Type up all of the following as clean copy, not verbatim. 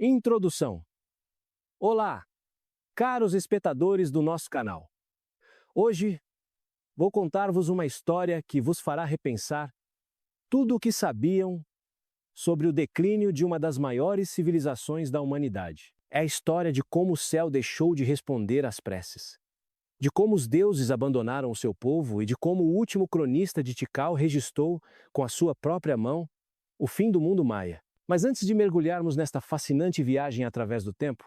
Introdução. Olá, caros espectadores do nosso canal. Hoje, vou contar-vos uma história que vos fará repensar tudo o que sabiam sobre o declínio de uma das maiores civilizações da humanidade. É a história de como o céu deixou de responder às preces, de como os deuses abandonaram o seu povo e de como o último cronista de Tikal registrou, com a sua própria mão, o fim do mundo maia. Mas antes de mergulharmos nesta fascinante viagem através do tempo,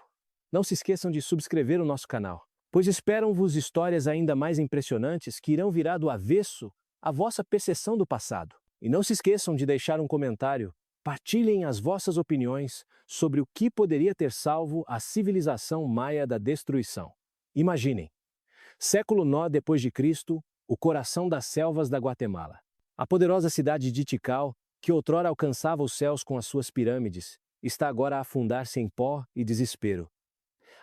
não se esqueçam de subscrever o nosso canal, pois esperam-vos histórias ainda mais impressionantes que irão virar do avesso a vossa percepção do passado. E não se esqueçam de deixar um comentário, partilhem as vossas opiniões sobre o que poderia ter salvo a civilização maia da destruição. Imaginem, século IX depois de Cristo, o coração das selvas da Guatemala. A poderosa cidade de Tikal, que outrora alcançava os céus com as suas pirâmides, está agora a afundar-se em pó e desespero.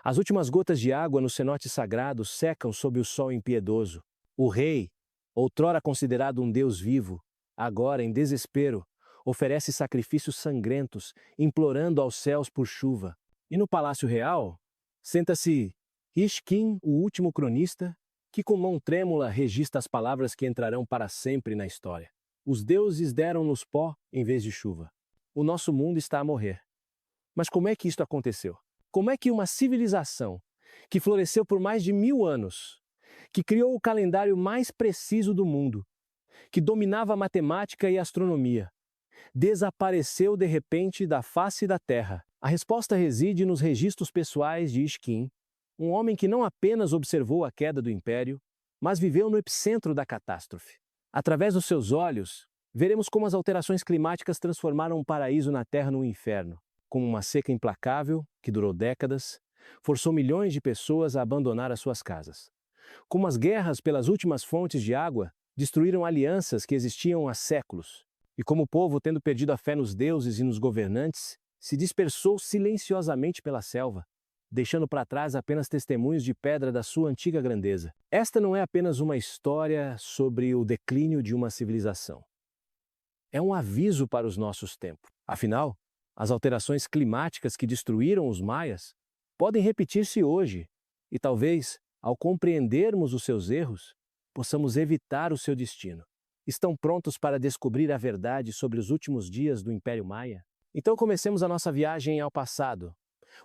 As últimas gotas de água no cenote sagrado secam sob o sol impiedoso. O rei, outrora considerado um deus vivo, agora em desespero, oferece sacrifícios sangrentos, implorando aos céus por chuva. E no palácio real, senta-se Ishkin, o último cronista, que com mão trêmula registra as palavras que entrarão para sempre na história. Os deuses deram-nos pó em vez de chuva. O nosso mundo está a morrer. Mas como é que isto aconteceu? Como é que uma civilização, que floresceu por mais de 1000 anos, que criou o calendário mais preciso do mundo, que dominava a matemática e a astronomia, desapareceu de repente da face da Terra? A resposta reside nos registros pessoais de Ishkin, um homem que não apenas observou a queda do império, mas viveu no epicentro da catástrofe. Através dos seus olhos, veremos como as alterações climáticas transformaram o paraíso na Terra num inferno, como uma seca implacável, que durou décadas, forçou milhões de pessoas a abandonar as suas casas. Como as guerras pelas últimas fontes de água destruíram alianças que existiam há séculos, e como o povo, tendo perdido a fé nos deuses e nos governantes, se dispersou silenciosamente pela selva, deixando para trás apenas testemunhos de pedra da sua antiga grandeza. Esta não é apenas uma história sobre o declínio de uma civilização. É um aviso para os nossos tempos. Afinal, as alterações climáticas que destruíram os maias podem repetir-se hoje, e talvez, ao compreendermos os seus erros, possamos evitar o seu destino. Estão prontos para descobrir a verdade sobre os últimos dias do Império Maia? Então comecemos a nossa viagem ao passado,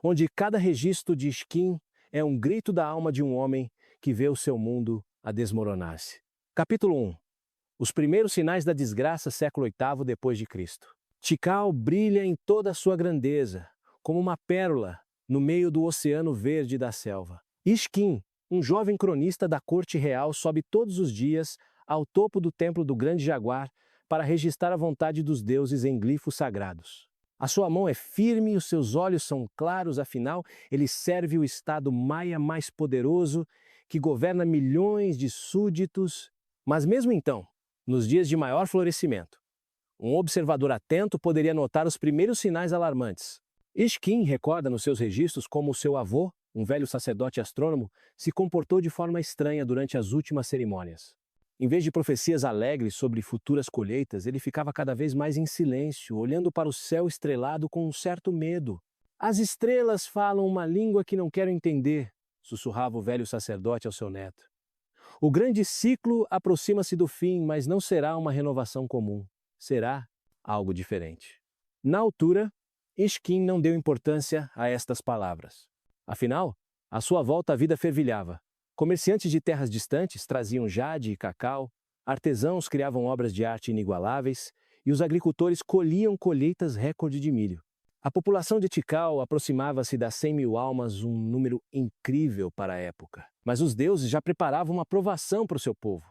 onde cada registro de Ishkin é um grito da alma de um homem que vê o seu mundo a desmoronar-se. Capítulo 1. Os primeiros sinais da desgraça, século VIII depois de Cristo. Tikal brilha em toda a sua grandeza, como uma pérola no meio do oceano verde da selva. Ishkin, um jovem cronista da corte real, sobe todos os dias ao topo do templo do Grande Jaguar para registrar a vontade dos deuses em glifos sagrados. A sua mão é firme e os seus olhos são claros, afinal, ele serve o Estado maia mais poderoso, que governa milhões de súditos. Mas mesmo então, nos dias de maior florescimento, um observador atento poderia notar os primeiros sinais alarmantes. Ishkin recorda nos seus registros como seu avô, um velho sacerdote astrônomo, se comportou de forma estranha durante as últimas cerimônias. Em vez de profecias alegres sobre futuras colheitas, ele ficava cada vez mais em silêncio, olhando para o céu estrelado com um certo medo. As estrelas falam uma língua que não quero entender, sussurrava o velho sacerdote ao seu neto. O grande ciclo aproxima-se do fim, mas não será uma renovação comum. Será algo diferente. Na altura, Ishkin não deu importância a estas palavras. Afinal, à sua volta a vida fervilhava. Comerciantes de terras distantes traziam jade e cacau, artesãos criavam obras de arte inigualáveis e os agricultores colhiam colheitas recorde de milho. A população de Tikal aproximava-se das 100.000 almas, um número incrível para a época. Mas os deuses já preparavam uma provação para o seu povo.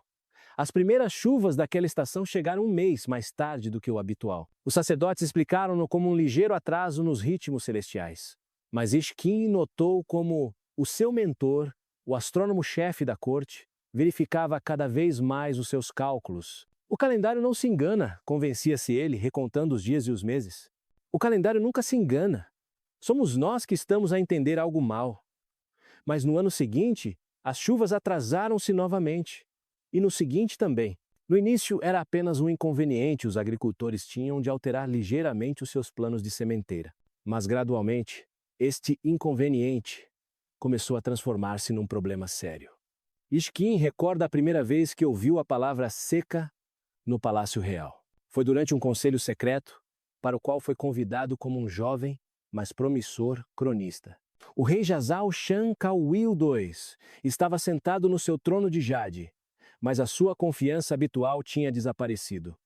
As primeiras chuvas daquela estação chegaram um mês mais tarde do que o habitual. Os sacerdotes explicaram-no como um ligeiro atraso nos ritmos celestiais. Mas Ishkin notou como o seu mentor, o astrônomo-chefe da corte, verificava cada vez mais os seus cálculos. O calendário não se engana, convencia-se ele, recontando os dias e os meses. O calendário nunca se engana. Somos nós que estamos a entender algo mal. Mas no ano seguinte, as chuvas atrasaram-se novamente. E no seguinte também. No início era apenas um inconveniente os agricultores tinham de alterar ligeiramente os seus planos de sementeira. Mas gradualmente, Este inconveniente começou a transformar-se num problema sério. Ishkin recorda a primeira vez que ouviu a palavra seca no Palácio Real. Foi durante um conselho secreto, para o qual foi convidado como um jovem, mas promissor cronista. O rei Jazal Shan Kauil II estava sentado no seu trono de jade, mas a sua confiança habitual tinha desaparecido.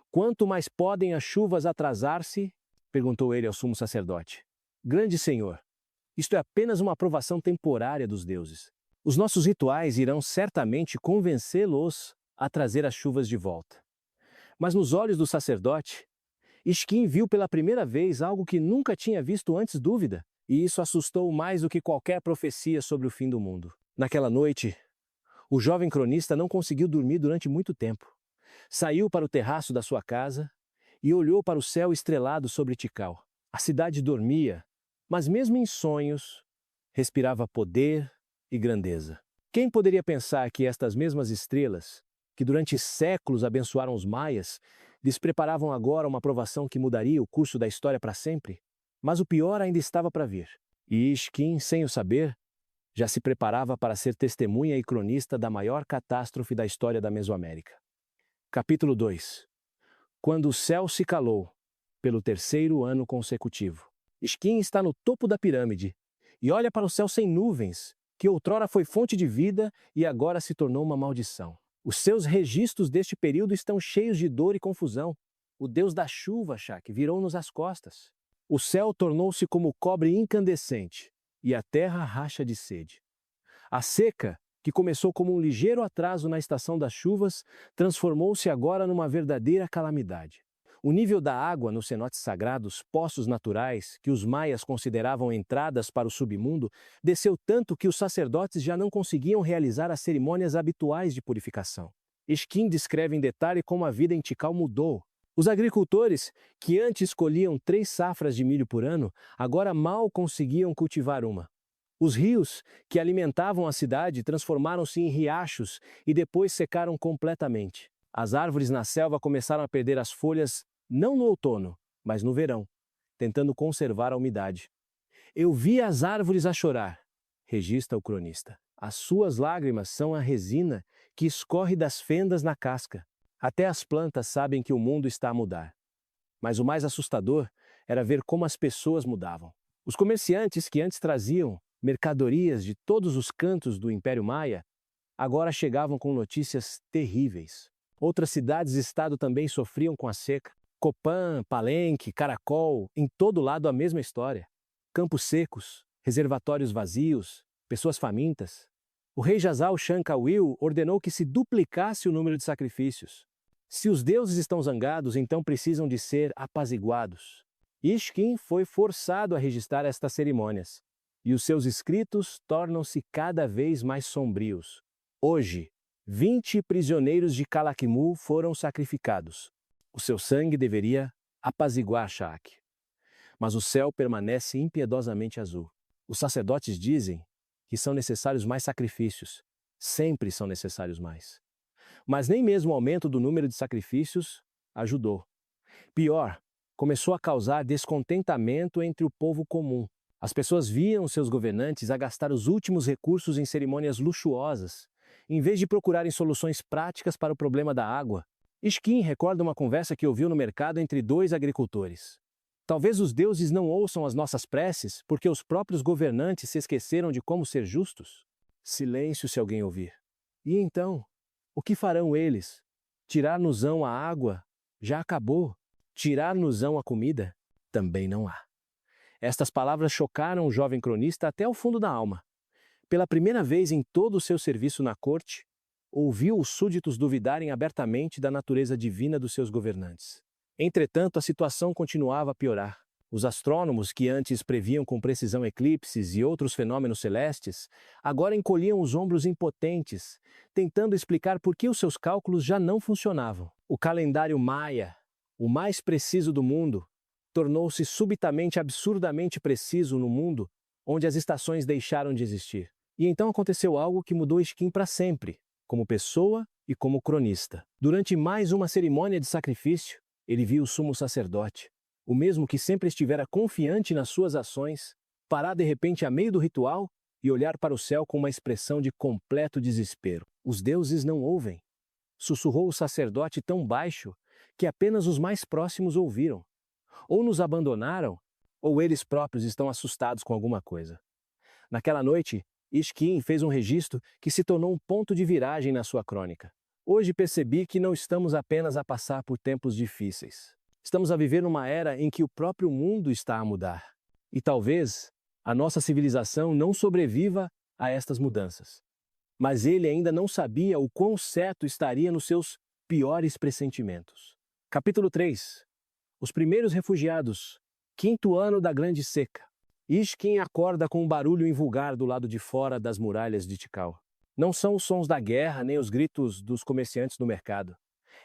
Quanto mais podem as chuvas atrasar-se? Perguntou ele ao sumo sacerdote. Grande senhor, isto é apenas uma aprovação temporária dos deuses. Os nossos rituais irão certamente convencê-los a trazer as chuvas de volta. Mas nos olhos do sacerdote, Ishkin viu pela primeira vez algo que nunca tinha visto antes dúvida, e isso assustou mais do que qualquer profecia sobre o fim do mundo. Naquela noite, o jovem cronista não conseguiu dormir durante muito tempo. Saiu para o terraço da sua casa e olhou para o céu estrelado sobre Tikal. A cidade dormia, mas mesmo em sonhos, respirava poder e grandeza. Quem poderia pensar que estas mesmas estrelas, que durante séculos abençoaram os maias, lhes preparavam agora uma provação que mudaria o curso da história para sempre? Mas o pior ainda estava para vir. E Ishkin, sem o saber, já se preparava para ser testemunha e cronista da maior catástrofe da história da Mesoamérica. Capítulo 2. Quando o céu se calou, pelo terceiro ano consecutivo. Ishkin está no topo da pirâmide e olha para o céu sem nuvens, que outrora foi fonte de vida e agora se tornou uma maldição. Os seus registros deste período estão cheios de dor e confusão. O deus da chuva, Shak, virou-nos as costas. O céu tornou-se como cobre incandescente e a terra racha de sede. A seca, que começou como um ligeiro atraso na estação das chuvas, transformou-se agora numa verdadeira calamidade. O nível da água nos cenotes sagrados, poços naturais, que os maias consideravam entradas para o submundo, desceu tanto que os sacerdotes já não conseguiam realizar as cerimônias habituais de purificação. Ishkin descreve em detalhe como a vida em Tikal mudou. Os agricultores, que antes colhiam 3 safras de milho por ano, agora mal conseguiam cultivar uma. Os rios, que alimentavam a cidade, transformaram-se em riachos e depois secaram completamente. As árvores na selva começaram a perder as folhas não no outono, mas no verão, tentando conservar a umidade. Eu vi as árvores a chorar, registra o cronista. As suas lágrimas são a resina que escorre das fendas na casca. Até as plantas sabem que o mundo está a mudar. Mas o mais assustador era ver como as pessoas mudavam. Os comerciantes que antes traziam mercadorias de todos os cantos do Império Maia, agora chegavam com notícias terríveis. Outras cidades-estado também sofriam com a seca. Copan, Palenque, Caracol, em todo lado a mesma história. Campos secos, reservatórios vazios, pessoas famintas. O rei Jazal Shan Kauil ordenou que se duplicasse o número de sacrifícios. Se os deuses estão zangados, então precisam de ser apaziguados. Ishkin foi forçado a registrar estas cerimônias, e os seus escritos tornam-se cada vez mais sombrios. Hoje, 20 prisioneiros de Calakmul foram sacrificados. O seu sangue deveria apaziguar Shak. Mas o céu permanece impiedosamente azul. Os sacerdotes dizem que são necessários mais sacrifícios. Sempre são necessários mais. Mas nem mesmo o aumento do número de sacrifícios ajudou. Pior, começou a causar descontentamento entre o povo comum. As pessoas viam seus governantes a gastar os últimos recursos em cerimônias luxuosas, em vez de procurarem soluções práticas para o problema da água. Ishkin recorda uma conversa que ouviu no mercado entre 2 agricultores. Talvez os deuses não ouçam as nossas preces porque os próprios governantes se esqueceram de como ser justos? Silêncio se alguém ouvir. E então, o que farão eles? Tirar-nos-ão a água? Já acabou. Tirar-nos-ão a comida? Também não há. Estas palavras chocaram o jovem cronista até o fundo da alma. Pela primeira vez em todo o seu serviço na corte, ouviu os súditos duvidarem abertamente da natureza divina dos seus governantes. Entretanto, a situação continuava a piorar. Os astrônomos, que antes previam com precisão eclipses e outros fenômenos celestes, agora encolhiam os ombros impotentes, tentando explicar por que os seus cálculos já não funcionavam. O calendário maia, o mais preciso do mundo, tornou-se subitamente absurdamente preciso no mundo onde as estações deixaram de existir. E então aconteceu algo que mudou Ishkin para sempre, como pessoa e como cronista. Durante mais uma cerimônia de sacrifício, ele viu o sumo sacerdote, o mesmo que sempre estivera confiante nas suas ações, parar de repente a meio do ritual e olhar para o céu com uma expressão de completo desespero. Os deuses não ouvem. Sussurrou o sacerdote tão baixo que apenas os mais próximos ouviram. Ou nos abandonaram, ou eles próprios estão assustados com alguma coisa. Naquela noite, Ishkin fez um registro que se tornou um ponto de viragem na sua crônica. Hoje percebi que não estamos apenas a passar por tempos difíceis. Estamos a viver numa era em que o próprio mundo está a mudar. E talvez a nossa civilização não sobreviva a estas mudanças. Mas ele ainda não sabia o quão certo estaria nos seus piores pressentimentos. Capítulo 3. Os primeiros refugiados. 5º ano da Grande Seca. Ishkin acorda com um barulho invulgar do lado de fora das muralhas de Tikal. Não são os sons da guerra nem os gritos dos comerciantes no mercado.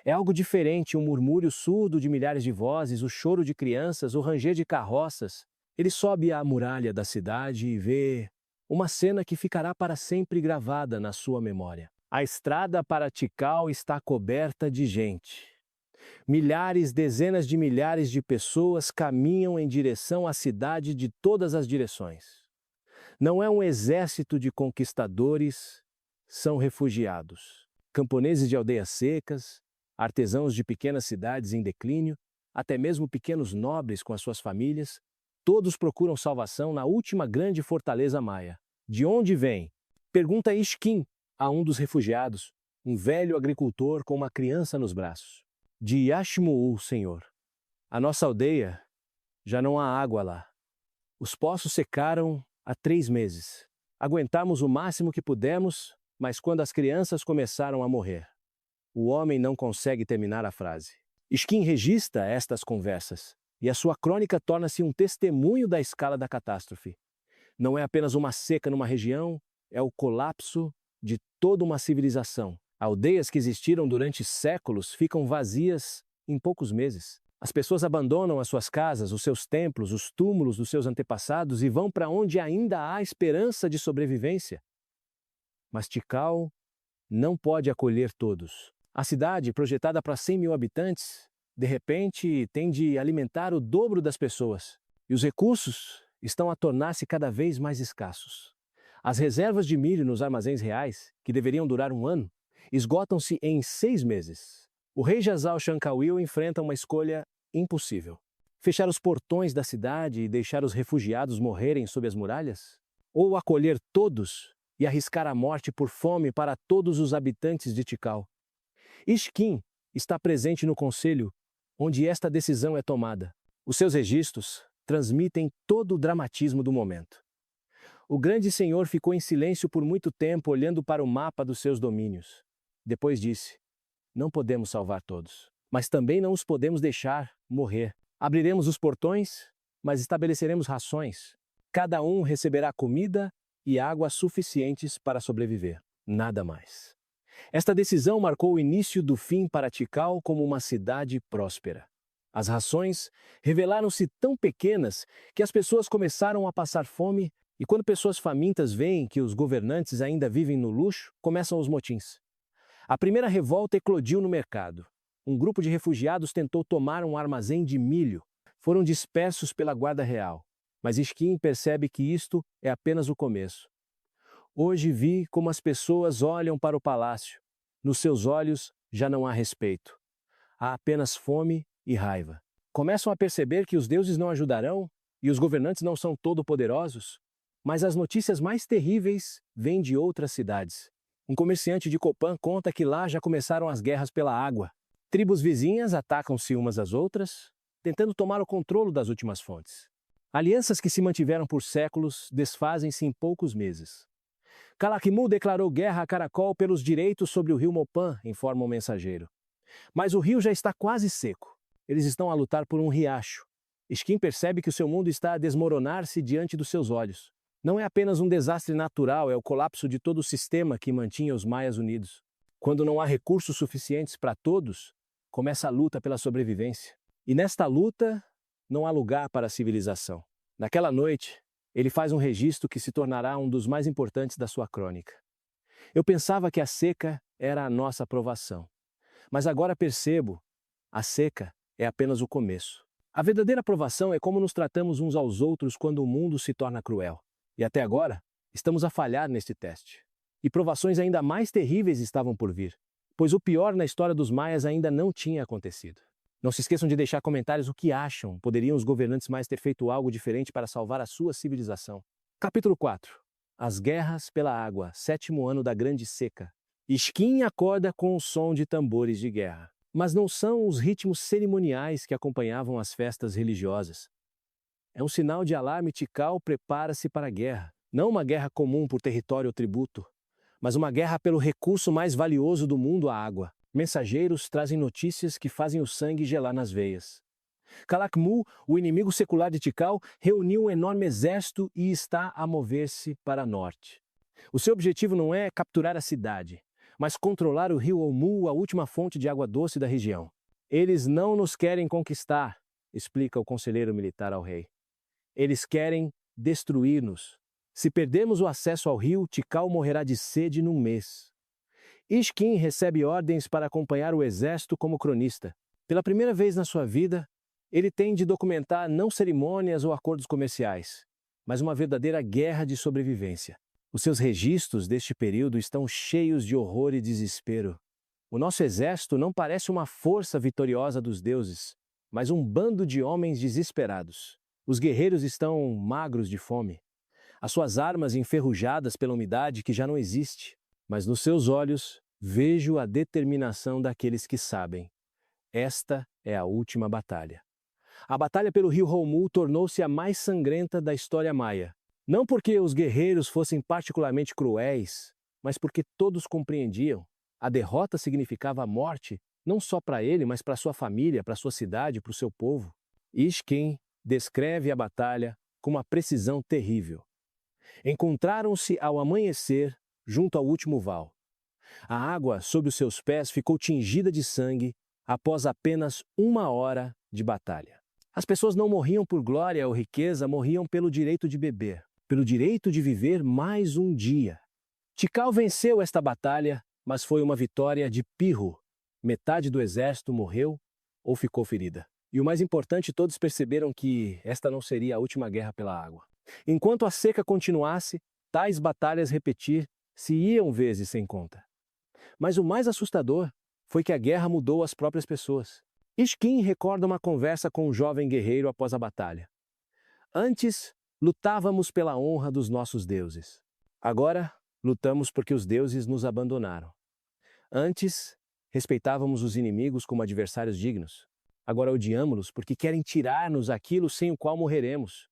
É algo diferente, um murmúrio surdo de milhares de vozes, o choro de crianças, o ranger de carroças. Ele sobe à muralha da cidade e vê uma cena que ficará para sempre gravada na sua memória. A estrada para Tikal está coberta de gente. Milhares, dezenas de milhares de pessoas caminham em direção à cidade de todas as direções. Não é um exército de conquistadores, são refugiados. Camponeses de aldeias secas, artesãos de pequenas cidades em declínio, até mesmo pequenos nobres com as suas famílias, todos procuram salvação na última grande fortaleza maia. De onde vem? Pergunta Ishkin a um dos refugiados, um velho agricultor com uma criança nos braços. De Yashmu'u, senhor. A nossa aldeia, já não há água lá. Os poços secaram há 3 meses. Aguentamos o máximo que pudemos, mas quando as crianças começaram a morrer, o homem não consegue terminar a frase. Ishkin registra estas conversas, e a sua crônica torna-se um testemunho da escala da catástrofe. Não é apenas uma seca numa região, é o colapso de toda uma civilização. Aldeias que existiram durante séculos ficam vazias em poucos meses. As pessoas abandonam as suas casas, os seus templos, os túmulos dos seus antepassados e vão para onde ainda há esperança de sobrevivência. Mas Tikal não pode acolher todos. A cidade, projetada para 100 mil habitantes, de repente tem de alimentar o dobro das pessoas. E os recursos estão a tornar-se cada vez mais escassos. As reservas de milho nos armazéns reais, que deveriam durar 1 ano, esgotam-se em 6 meses. O rei Jazal Shankawil enfrenta uma escolha impossível. Fechar os portões da cidade e deixar os refugiados morrerem sob as muralhas? Ou acolher todos e arriscar a morte por fome para todos os habitantes de Tikal? Ishkin está presente no conselho onde esta decisão é tomada. Os seus registros transmitem todo o dramatismo do momento. O grande senhor ficou em silêncio por muito tempo olhando para o mapa dos seus domínios. Depois disse: não podemos salvar todos, mas também não os podemos deixar morrer. Abriremos os portões, mas estabeleceremos rações. Cada um receberá comida e água suficientes para sobreviver. Nada mais. Esta decisão marcou o início do fim para Tikal como uma cidade próspera. As rações revelaram-se tão pequenas que as pessoas começaram a passar fome, e quando pessoas famintas veem que os governantes ainda vivem no luxo, começam os motins. A primeira revolta eclodiu no mercado. Um grupo de refugiados tentou tomar um armazém de milho. Foram dispersos pela guarda real. Mas Ishkin percebe que isto é apenas o começo. Hoje vi como as pessoas olham para o palácio. Nos seus olhos já não há respeito. Há apenas fome e raiva. Começam a perceber que os deuses não ajudarão e os governantes não são todo-poderosos. Mas as notícias mais terríveis vêm de outras cidades. Um comerciante de Copan conta que lá já começaram as guerras pela água. Tribos vizinhas atacam-se umas às outras, tentando tomar o controle das últimas fontes. Alianças que se mantiveram por séculos desfazem-se em poucos meses. Calakmul declarou guerra a Caracol pelos direitos sobre o rio Mopan, informa o mensageiro. Mas o rio já está quase seco. Eles estão a lutar por um riacho. Ishkin percebe que o seu mundo está a desmoronar-se diante dos seus olhos. Não é apenas um desastre natural, é o colapso de todo o sistema que mantinha os maias unidos. Quando não há recursos suficientes para todos, começa a luta pela sobrevivência. E nesta luta, não há lugar para a civilização. Naquela noite, ele faz um registro que se tornará um dos mais importantes da sua crônica. Eu pensava que a seca era a nossa provação. Mas agora percebo, a seca é apenas o começo. A verdadeira provação é como nos tratamos uns aos outros quando o mundo se torna cruel. E até agora, estamos a falhar neste teste. E provações ainda mais terríveis estavam por vir, pois o pior na história dos maias ainda não tinha acontecido. Não se esqueçam de deixar comentários o que acham. Poderiam os governantes maias ter feito algo diferente para salvar a sua civilização? Capítulo 4. As guerras pela água, 7º ano da grande seca. Isquim acorda com o som de tambores de guerra. Mas não são os ritmos cerimoniais que acompanhavam as festas religiosas. É um sinal de alarme. Tikal prepara-se para a guerra. Não uma guerra comum por território ou tributo, mas uma guerra pelo recurso mais valioso do mundo, a água. Mensageiros trazem notícias que fazem o sangue gelar nas veias. Calakmul, o inimigo secular de Tikal, reuniu um enorme exército e está a mover-se para norte. O seu objetivo não é capturar a cidade, mas controlar o rio Omul, a última fonte de água doce da região. Eles não nos querem conquistar, explica o conselheiro militar ao rei. Eles querem destruir-nos. Se perdermos o acesso ao rio, Tikal morrerá de sede num mês. Isquim recebe ordens para acompanhar o exército como cronista. Pela primeira vez na sua vida, ele tem de documentar não cerimônias ou acordos comerciais, mas uma verdadeira guerra de sobrevivência. Os seus registros deste período estão cheios de horror e desespero. O nosso exército não parece uma força vitoriosa dos deuses, mas um bando de homens desesperados. Os guerreiros estão magros de fome. As suas armas enferrujadas pela umidade que já não existe, mas nos seus olhos vejo a determinação daqueles que sabem. Esta é a última batalha. A batalha pelo rio Romul tornou-se a mais sangrenta da história maia. Não porque os guerreiros fossem particularmente cruéis, mas porque todos compreendiam. A derrota significava a morte, não só para ele, mas para sua família, para sua cidade, para o seu povo. Isquim descreve a batalha com uma precisão terrível. Encontraram-se ao amanhecer junto ao último val. A água sob os seus pés ficou tingida de sangue após apenas 1 hora de batalha. As pessoas não morriam por glória ou riqueza, morriam pelo direito de beber, pelo direito de viver mais um dia. Tikal venceu esta batalha, mas foi uma vitória de pirro. Metade do exército morreu ou ficou ferida. E o mais importante, todos perceberam que esta não seria a última guerra pela água. Enquanto a seca continuasse, tais batalhas se iam vezes sem conta. Mas o mais assustador foi que a guerra mudou as próprias pessoas. Isquim recorda uma conversa com um jovem guerreiro após a batalha. Antes, lutávamos pela honra dos nossos deuses. Agora, lutamos porque os deuses nos abandonaram. Antes, respeitávamos os inimigos como adversários dignos. Agora odiamo-los porque querem tirar-nos aquilo sem o qual morreremos.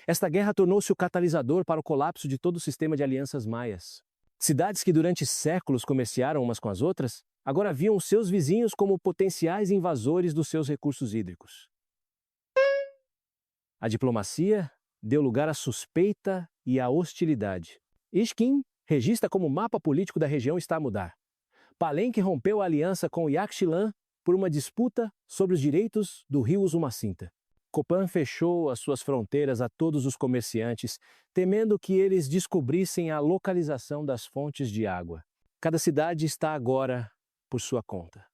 Esta guerra tornou-se o catalisador para o colapso de todo o sistema de alianças maias. Cidades que durante séculos comerciaram umas com as outras, agora viam os seus vizinhos como potenciais invasores dos seus recursos hídricos. A diplomacia deu lugar à suspeita e à hostilidade. Isquim registra como o mapa político da região está a mudar. Palenque rompeu a aliança com Yaxchilã por uma disputa sobre os direitos do rio Usumacinta. Copan fechou as suas fronteiras a todos os comerciantes, temendo que eles descobrissem a localização das fontes de água. Cada cidade está agora por sua conta.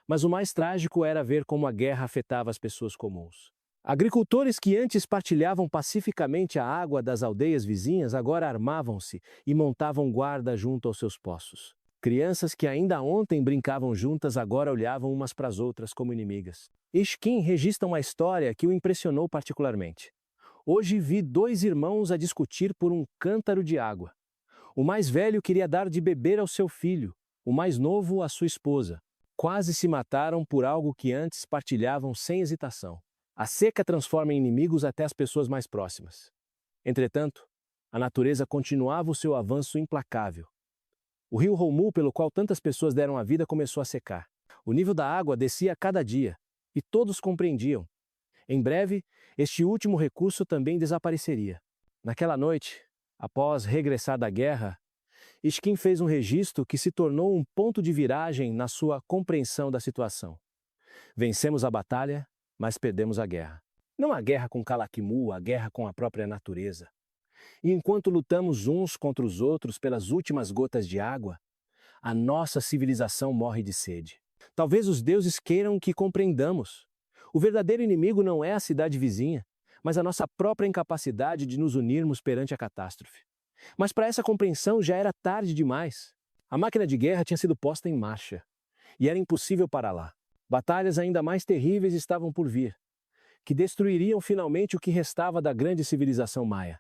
Mas o mais trágico era ver como a guerra afetava as pessoas comuns. Agricultores que antes partilhavam pacificamente a água das aldeias vizinhas agora armavam-se e montavam guarda junto aos seus poços. Crianças que ainda ontem brincavam juntas agora olhavam umas para as outras como inimigas. Isquim registra uma história que o impressionou particularmente. Hoje vi 2 irmãos a discutir por um cântaro de água. O mais velho queria dar de beber ao seu filho, o mais novo à sua esposa. Quase se mataram por algo que antes partilhavam sem hesitação. A seca transforma em inimigos até as pessoas mais próximas. Entretanto, a natureza continuava o seu avanço implacável. O rio Romul, pelo qual tantas pessoas deram a vida, começou a secar. O nível da água descia a cada dia, e todos compreendiam. Em breve, este último recurso também desapareceria. Naquela noite, após regressar da guerra, Isquim fez um registro que se tornou um ponto de viragem na sua compreensão da situação. Vencemos a batalha, mas perdemos a guerra. Não a guerra com Calakmul, a guerra com a própria natureza. E enquanto lutamos uns contra os outros pelas últimas gotas de água, a nossa civilização morre de sede. Talvez os deuses queiram que compreendamos. O verdadeiro inimigo não é a cidade vizinha, mas a nossa própria incapacidade de nos unirmos perante a catástrofe. Mas para essa compreensão já era tarde demais. A máquina de guerra tinha sido posta em marcha, e era impossível parar lá. Batalhas ainda mais terríveis estavam por vir, que destruiriam finalmente o que restava da grande civilização maia.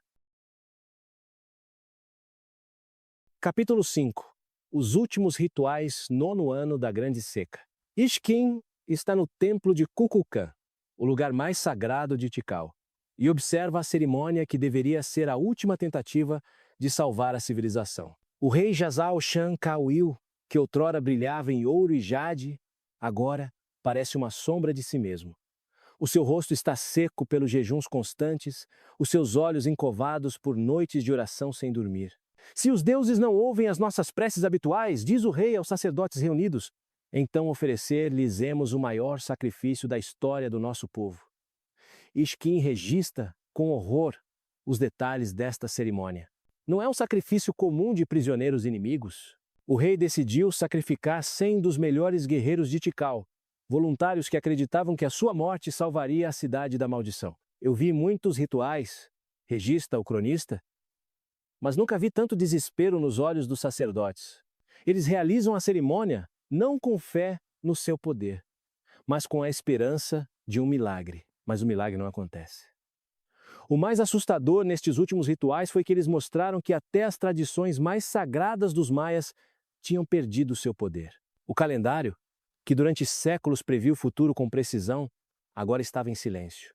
Capítulo 5. Os últimos rituais, 9º ano da Grande Seca. Ishkin está no templo de Kukulkan, o lugar mais sagrado de Tikal, e observa a cerimônia que deveria ser a última tentativa de salvar a civilização. O rei Jazal Shan Kauil, que outrora brilhava em ouro e jade, agora parece uma sombra de si mesmo. O seu rosto está seco pelos jejuns constantes, os seus olhos encovados por noites de oração sem dormir. Se os deuses não ouvem as nossas preces habituais, diz o rei aos sacerdotes reunidos, então oferecer-lhes-emos o maior sacrifício da história do nosso povo. Ishkin registra, com horror, os detalhes desta cerimônia. Não é um sacrifício comum de prisioneiros inimigos. O rei decidiu sacrificar 100 dos melhores guerreiros de Tikal, voluntários que acreditavam que a sua morte salvaria a cidade da maldição. Eu vi muitos rituais, registra o cronista, mas nunca vi tanto desespero nos olhos dos sacerdotes. Eles realizam a cerimônia não com fé no seu poder, mas com a esperança de um milagre. Mas o milagre não acontece. O mais assustador nestes últimos rituais foi que eles mostraram que até as tradições mais sagradas dos maias tinham perdido seu poder. O calendário, que durante séculos previu o futuro com precisão, agora estava em silêncio.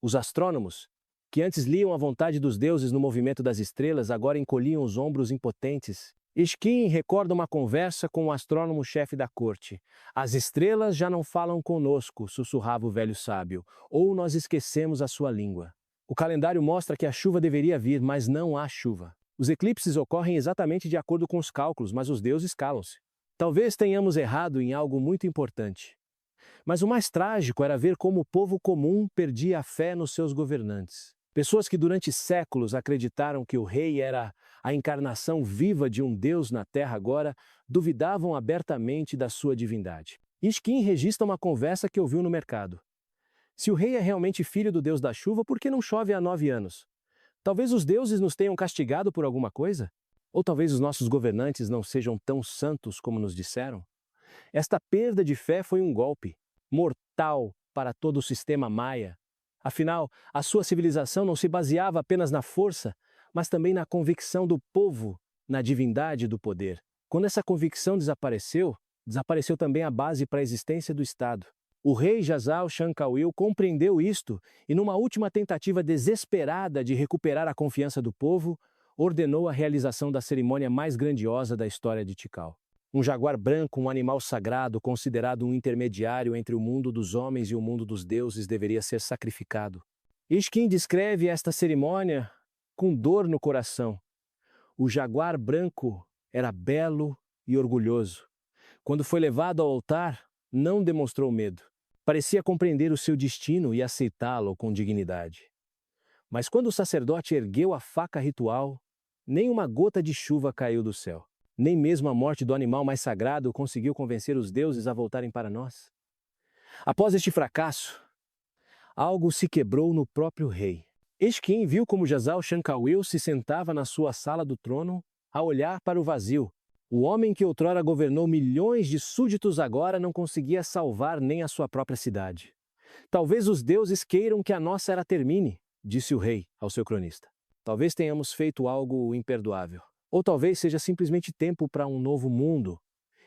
Os astrônomos, que antes liam a vontade dos deuses no movimento das estrelas, agora encolhiam os ombros impotentes. Ishkin recorda uma conversa com o astrônomo-chefe da corte. As estrelas já não falam conosco, sussurrava o velho sábio, ou nós esquecemos a sua língua. O calendário mostra que a chuva deveria vir, mas não há chuva. Os eclipses ocorrem exatamente de acordo com os cálculos, mas os deuses calam-se. Talvez tenhamos errado em algo muito importante. Mas o mais trágico era ver como o povo comum perdia a fé nos seus governantes. Pessoas que durante séculos acreditaram que o rei era a encarnação viva de um deus na terra agora, duvidavam abertamente da sua divindade. Ishkin registra uma conversa que ouviu no mercado. Se o rei é realmente filho do deus da chuva, por que não chove há 9 anos? Talvez os deuses nos tenham castigado por alguma coisa? Ou talvez os nossos governantes não sejam tão santos como nos disseram? Esta perda de fé foi um golpe mortal para todo o sistema maia. Afinal, a sua civilização não se baseava apenas na força, mas também na convicção do povo, na divindade do poder. Quando essa convicção desapareceu, desapareceu também a base para a existência do Estado. O rei Jazal Shan Kauil compreendeu isto e, numa última tentativa desesperada de recuperar a confiança do povo, ordenou a realização da cerimônia mais grandiosa da história de Tikal. Um jaguar branco, um animal sagrado, considerado um intermediário entre o mundo dos homens e o mundo dos deuses, deveria ser sacrificado. Ishkin descreve esta cerimônia com dor no coração. O jaguar branco era belo e orgulhoso. Quando foi levado ao altar, não demonstrou medo. Parecia compreender o seu destino e aceitá-lo com dignidade. Mas quando o sacerdote ergueu a faca ritual, nem uma gota de chuva caiu do céu. Nem mesmo a morte do animal mais sagrado conseguiu convencer os deuses a voltarem para nós. Após este fracasso, algo se quebrou no próprio rei. Ishkin viu como Jazal Shan Kauil se sentava na sua sala do trono, a olhar para o vazio. O homem que outrora governou milhões de súditos agora não conseguia salvar nem a sua própria cidade. Talvez os deuses queiram que a nossa era termine, disse o rei ao seu cronista. Talvez tenhamos feito algo imperdoável. Ou talvez seja simplesmente tempo para um novo mundo,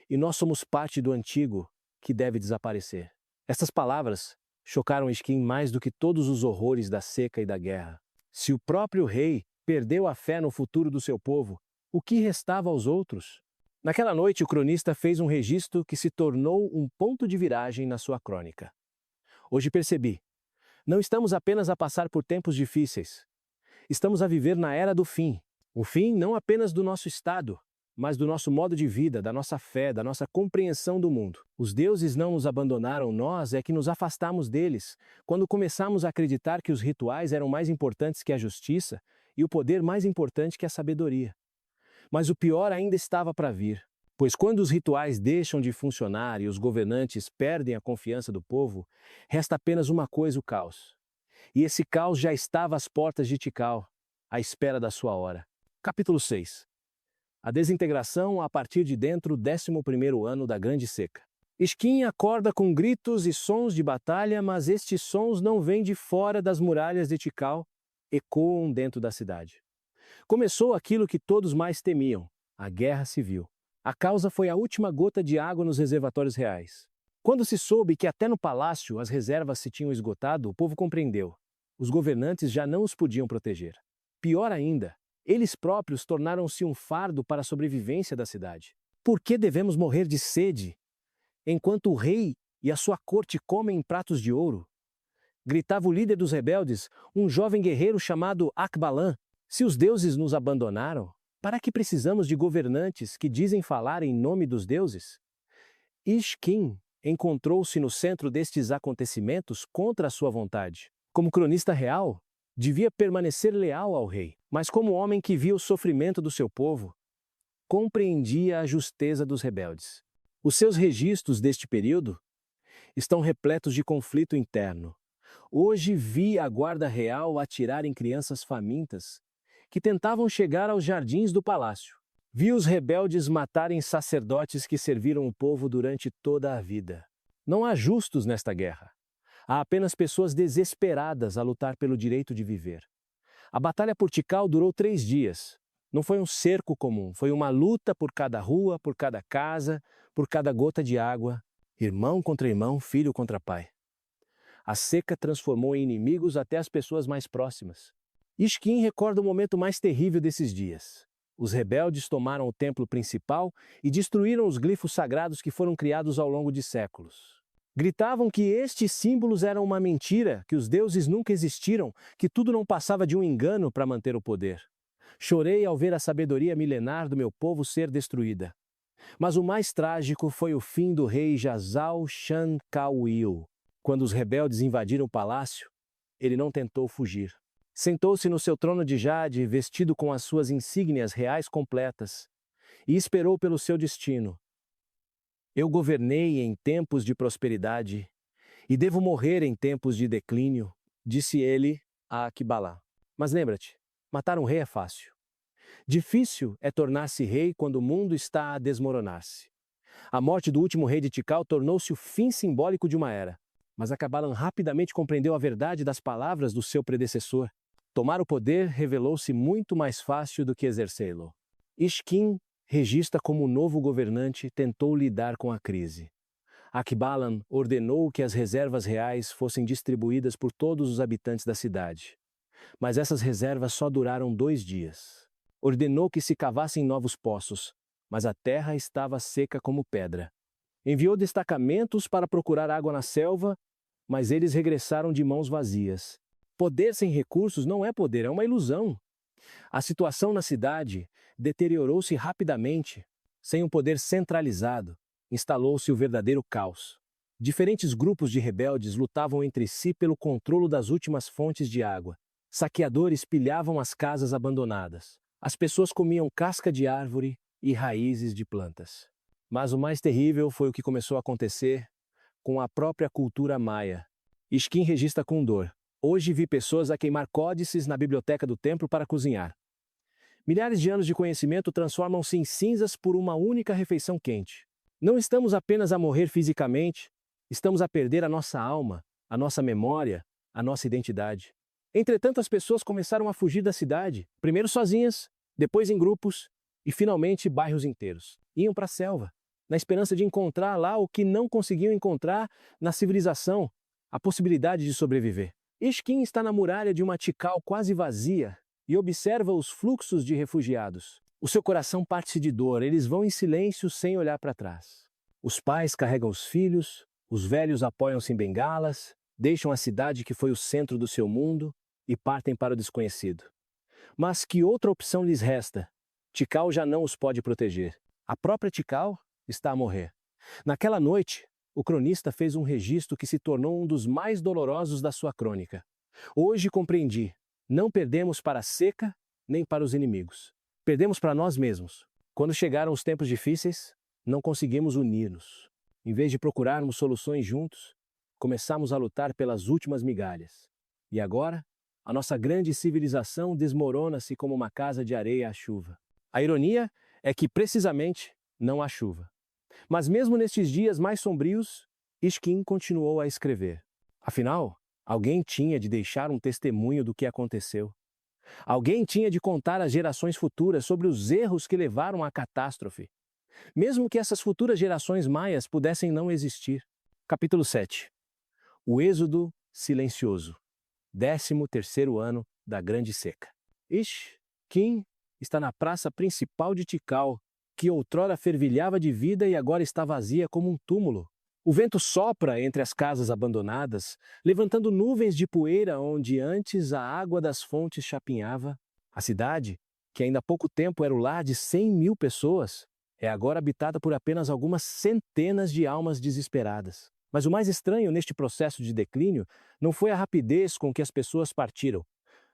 e nós somos parte do antigo, que deve desaparecer. Estas palavras chocaram Ishkin mais do que todos os horrores da seca e da guerra. Se o próprio rei perdeu a fé no futuro do seu povo, o que restava aos outros? Naquela noite, o cronista fez um registro que se tornou um ponto de viragem na sua crônica. Hoje percebi, não estamos apenas a passar por tempos difíceis. Estamos a viver na era do fim. O fim não apenas do nosso estado, mas do nosso modo de vida, da nossa fé, da nossa compreensão do mundo. Os deuses não nos abandonaram, nós é que nos afastamos deles, quando começamos a acreditar que os rituais eram mais importantes que a justiça e o poder mais importante que a sabedoria. Mas o pior ainda estava para vir. Pois quando os rituais deixam de funcionar e os governantes perdem a confiança do povo, resta apenas uma coisa: o caos. E esse caos já estava às portas de Tikal, à espera da sua hora. Capítulo 6. A desintegração a partir de dentro, 11º ano da Grande Seca. Isquim acorda com gritos e sons de batalha, mas estes sons não vêm de fora das muralhas de Tikal, ecoam dentro da cidade. Começou aquilo que todos mais temiam: a guerra civil. A causa foi a última gota de água nos reservatórios reais. Quando se soube que até no palácio as reservas se tinham esgotado, o povo compreendeu: os governantes já não os podiam proteger. Pior ainda, eles próprios tornaram-se um fardo para a sobrevivência da cidade. Por que devemos morrer de sede, enquanto o rei e a sua corte comem em pratos de ouro? Gritava o líder dos rebeldes, um jovem guerreiro chamado Akbalan. Se os deuses nos abandonaram, para que precisamos de governantes que dizem falar em nome dos deuses? Isquim encontrou-se no centro destes acontecimentos contra a sua vontade. Como cronista real, devia permanecer leal ao rei, mas como homem que via o sofrimento do seu povo, compreendia a justeza dos rebeldes. Os seus registros deste período estão repletos de conflito interno. Hoje vi a guarda real atirar em crianças famintas que tentavam chegar aos jardins do palácio. Vi os rebeldes matarem sacerdotes que serviram o povo durante toda a vida. Não há justos nesta guerra. Há apenas pessoas desesperadas a lutar pelo direito de viver. A batalha por Tikal durou 3 dias. Não foi um cerco comum, foi uma luta por cada rua, por cada casa, por cada gota de água. Irmão contra irmão, filho contra pai. A seca transformou em inimigos até as pessoas mais próximas. Isquim recorda o momento mais terrível desses dias. Os rebeldes tomaram o templo principal e destruíram os glifos sagrados que foram criados ao longo de séculos. Gritavam que estes símbolos eram uma mentira, que os deuses nunca existiram, que tudo não passava de um engano para manter o poder. Chorei ao ver a sabedoria milenar do meu povo ser destruída. Mas o mais trágico foi o fim do rei Jazal Shankawil. Quando os rebeldes invadiram o palácio, ele não tentou fugir. Sentou-se no seu trono de jade, vestido com as suas insígnias reais completas, e esperou pelo seu destino. Eu governei em tempos de prosperidade, e devo morrer em tempos de declínio, disse ele a Akbalá. Mas lembra-te, matar um rei é fácil. Difícil é tornar-se rei quando o mundo está a desmoronar-se. A morte do último rei de Tikal tornou-se o fim simbólico de uma era, mas Akbalan rapidamente compreendeu a verdade das palavras do seu predecessor. Tomar o poder revelou-se muito mais fácil do que exercê-lo. Isquim, regista como novo governante, tentou lidar com a crise. Akbalan ordenou que as reservas reais fossem distribuídas por todos os habitantes da cidade. Mas essas reservas só duraram 2 dias. Ordenou que se cavassem novos poços, mas a terra estava seca como pedra. Enviou destacamentos para procurar água na selva, mas eles regressaram de mãos vazias. Poder sem recursos não é poder, é uma ilusão. A situação na cidade deteriorou-se rapidamente. Sem um poder centralizado, instalou-se o verdadeiro caos. Diferentes grupos de rebeldes lutavam entre si pelo controle das últimas fontes de água. Saqueadores pilhavam as casas abandonadas. As pessoas comiam casca de árvore e raízes de plantas. Mas o mais terrível foi o que começou a acontecer com a própria cultura maia. Isquim registra com dor. Hoje vi pessoas a queimar códices na biblioteca do templo para cozinhar. Milhares de anos de conhecimento transformam-se em cinzas por uma única refeição quente. Não estamos apenas a morrer fisicamente, estamos a perder a nossa alma, a nossa memória, a nossa identidade. Entretanto, as pessoas começaram a fugir da cidade, primeiro sozinhas, depois em grupos e finalmente bairros inteiros. Iam para a selva, na esperança de encontrar lá o que não conseguiam encontrar na civilização, a possibilidade de sobreviver. Isquim está na muralha de uma Tikal quase vazia e observa os fluxos de refugiados. O seu coração parte-se de dor, eles vão em silêncio sem olhar para trás. Os pais carregam os filhos, os velhos apoiam-se em bengalas, deixam a cidade que foi o centro do seu mundo e partem para o desconhecido. Mas que outra opção lhes resta? Tikal já não os pode proteger. A própria Tikal está a morrer. Naquela noite, o cronista fez um registro que se tornou um dos mais dolorosos da sua crônica. Hoje compreendi, não perdemos para a seca nem para os inimigos. Perdemos para nós mesmos. Quando chegaram os tempos difíceis, não conseguimos unir-nos. Em vez de procurarmos soluções juntos, começamos a lutar pelas últimas migalhas. E agora, a nossa grande civilização desmorona-se como uma casa de areia à chuva. A ironia é que, precisamente, não há chuva. Mas mesmo nestes dias mais sombrios, Ishkin continuou a escrever. Afinal, alguém tinha de deixar um testemunho do que aconteceu. Alguém tinha de contar às gerações futuras sobre os erros que levaram à catástrofe, mesmo que essas futuras gerações maias pudessem não existir. Capítulo 7. O Êxodo Silencioso. 13º ano da Grande Seca. Ishkin está na praça principal de Tikal, que outrora fervilhava de vida e agora está vazia como um túmulo. O vento sopra entre as casas abandonadas, levantando nuvens de poeira onde antes a água das fontes chapinhava. A cidade, que ainda há pouco tempo era o lar de 100.000 pessoas, é agora habitada por apenas algumas centenas de almas desesperadas. Mas o mais estranho neste processo de declínio não foi a rapidez com que as pessoas partiram,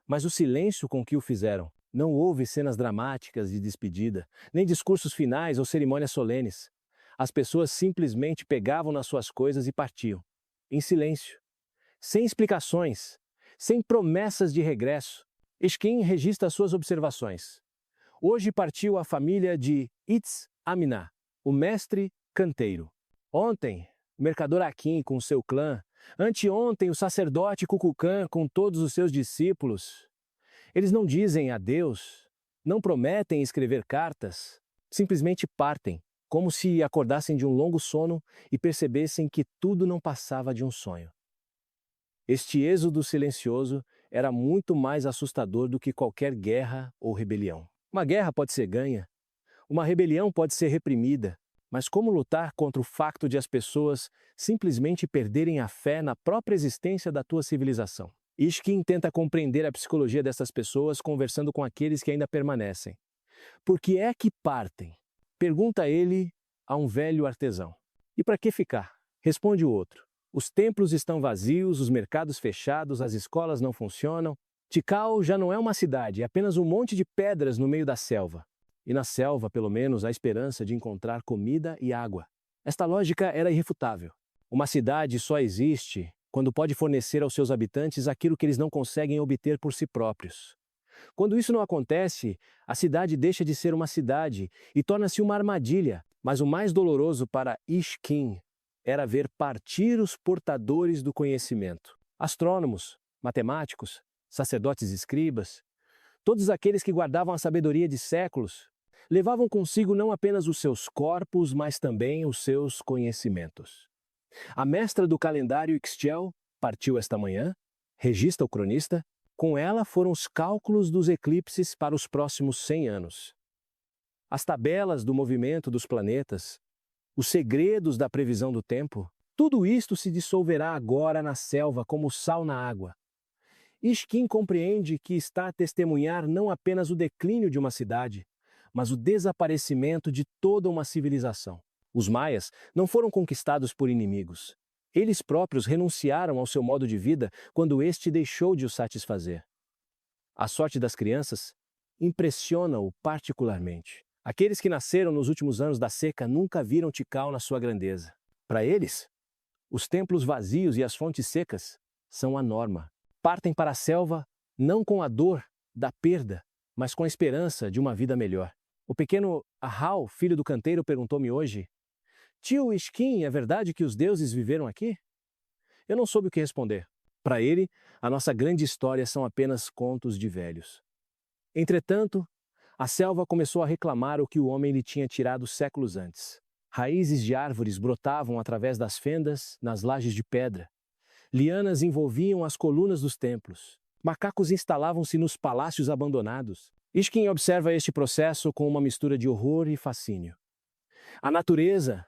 mas o silêncio com que o fizeram. Não houve cenas dramáticas de despedida, nem discursos finais ou cerimônias solenes. As pessoas simplesmente pegavam nas suas coisas e partiam, em silêncio, sem explicações, sem promessas de regresso. Ishkin registra suas observações. Hoje partiu a família de Itz Aminá, o mestre canteiro. Ontem, o mercador Akin com seu clã. Anteontem, o sacerdote Kukulkan com todos os seus discípulos. Eles não dizem adeus, não prometem escrever cartas, simplesmente partem, como se acordassem de um longo sono e percebessem que tudo não passava de um sonho. Este êxodo silencioso era muito mais assustador do que qualquer guerra ou rebelião. Uma guerra pode ser ganha, uma rebelião pode ser reprimida, mas como lutar contra o facto de as pessoas simplesmente perderem a fé na própria existência da tua civilização? Ishkin tenta compreender a psicologia dessas pessoas conversando com aqueles que ainda permanecem. Por que é que partem? Pergunta ele a um velho artesão. E para que ficar? Responde o outro. Os templos estão vazios, os mercados fechados, as escolas não funcionam. Tikal já não é uma cidade, é apenas um monte de pedras no meio da selva. E na selva, pelo menos, há esperança de encontrar comida e água. Esta lógica era irrefutável. Uma cidade só existe quando pode fornecer aos seus habitantes aquilo que eles não conseguem obter por si próprios. Quando isso não acontece, a cidade deixa de ser uma cidade e torna-se uma armadilha. Mas o mais doloroso para Ishkin era ver partir os portadores do conhecimento. Astrônomos, matemáticos, sacerdotes e escribas, todos aqueles que guardavam a sabedoria de séculos, levavam consigo não apenas os seus corpos, mas também os seus conhecimentos. A mestra do calendário Ixchel partiu esta manhã, registra o cronista. Com ela foram os cálculos dos eclipses para os próximos 100 anos. As tabelas do movimento dos planetas, os segredos da previsão do tempo, tudo isto se dissolverá agora na selva como sal na água. Ishkin compreende que está a testemunhar não apenas o declínio de uma cidade, mas o desaparecimento de toda uma civilização. Os maias não foram conquistados por inimigos. Eles próprios renunciaram ao seu modo de vida quando este deixou de os satisfazer. A sorte das crianças impressiona-o particularmente. Aqueles que nasceram nos últimos anos da seca nunca viram Tikal na sua grandeza. Para eles, os templos vazios e as fontes secas são a norma. Partem para a selva não com a dor da perda, mas com a esperança de uma vida melhor. O pequeno Ahau, filho do canteiro, perguntou-me hoje: Tio Ishkin, é verdade que os deuses viveram aqui? Eu não soube o que responder. Para ele, a nossa grande história são apenas contos de velhos. Entretanto, a selva começou a reclamar o que o homem lhe tinha tirado séculos antes. Raízes de árvores brotavam através das fendas nas lajes de pedra. Lianas envolviam as colunas dos templos. Macacos instalavam-se nos palácios abandonados. Ishkin observa este processo com uma mistura de horror e fascínio. A natureza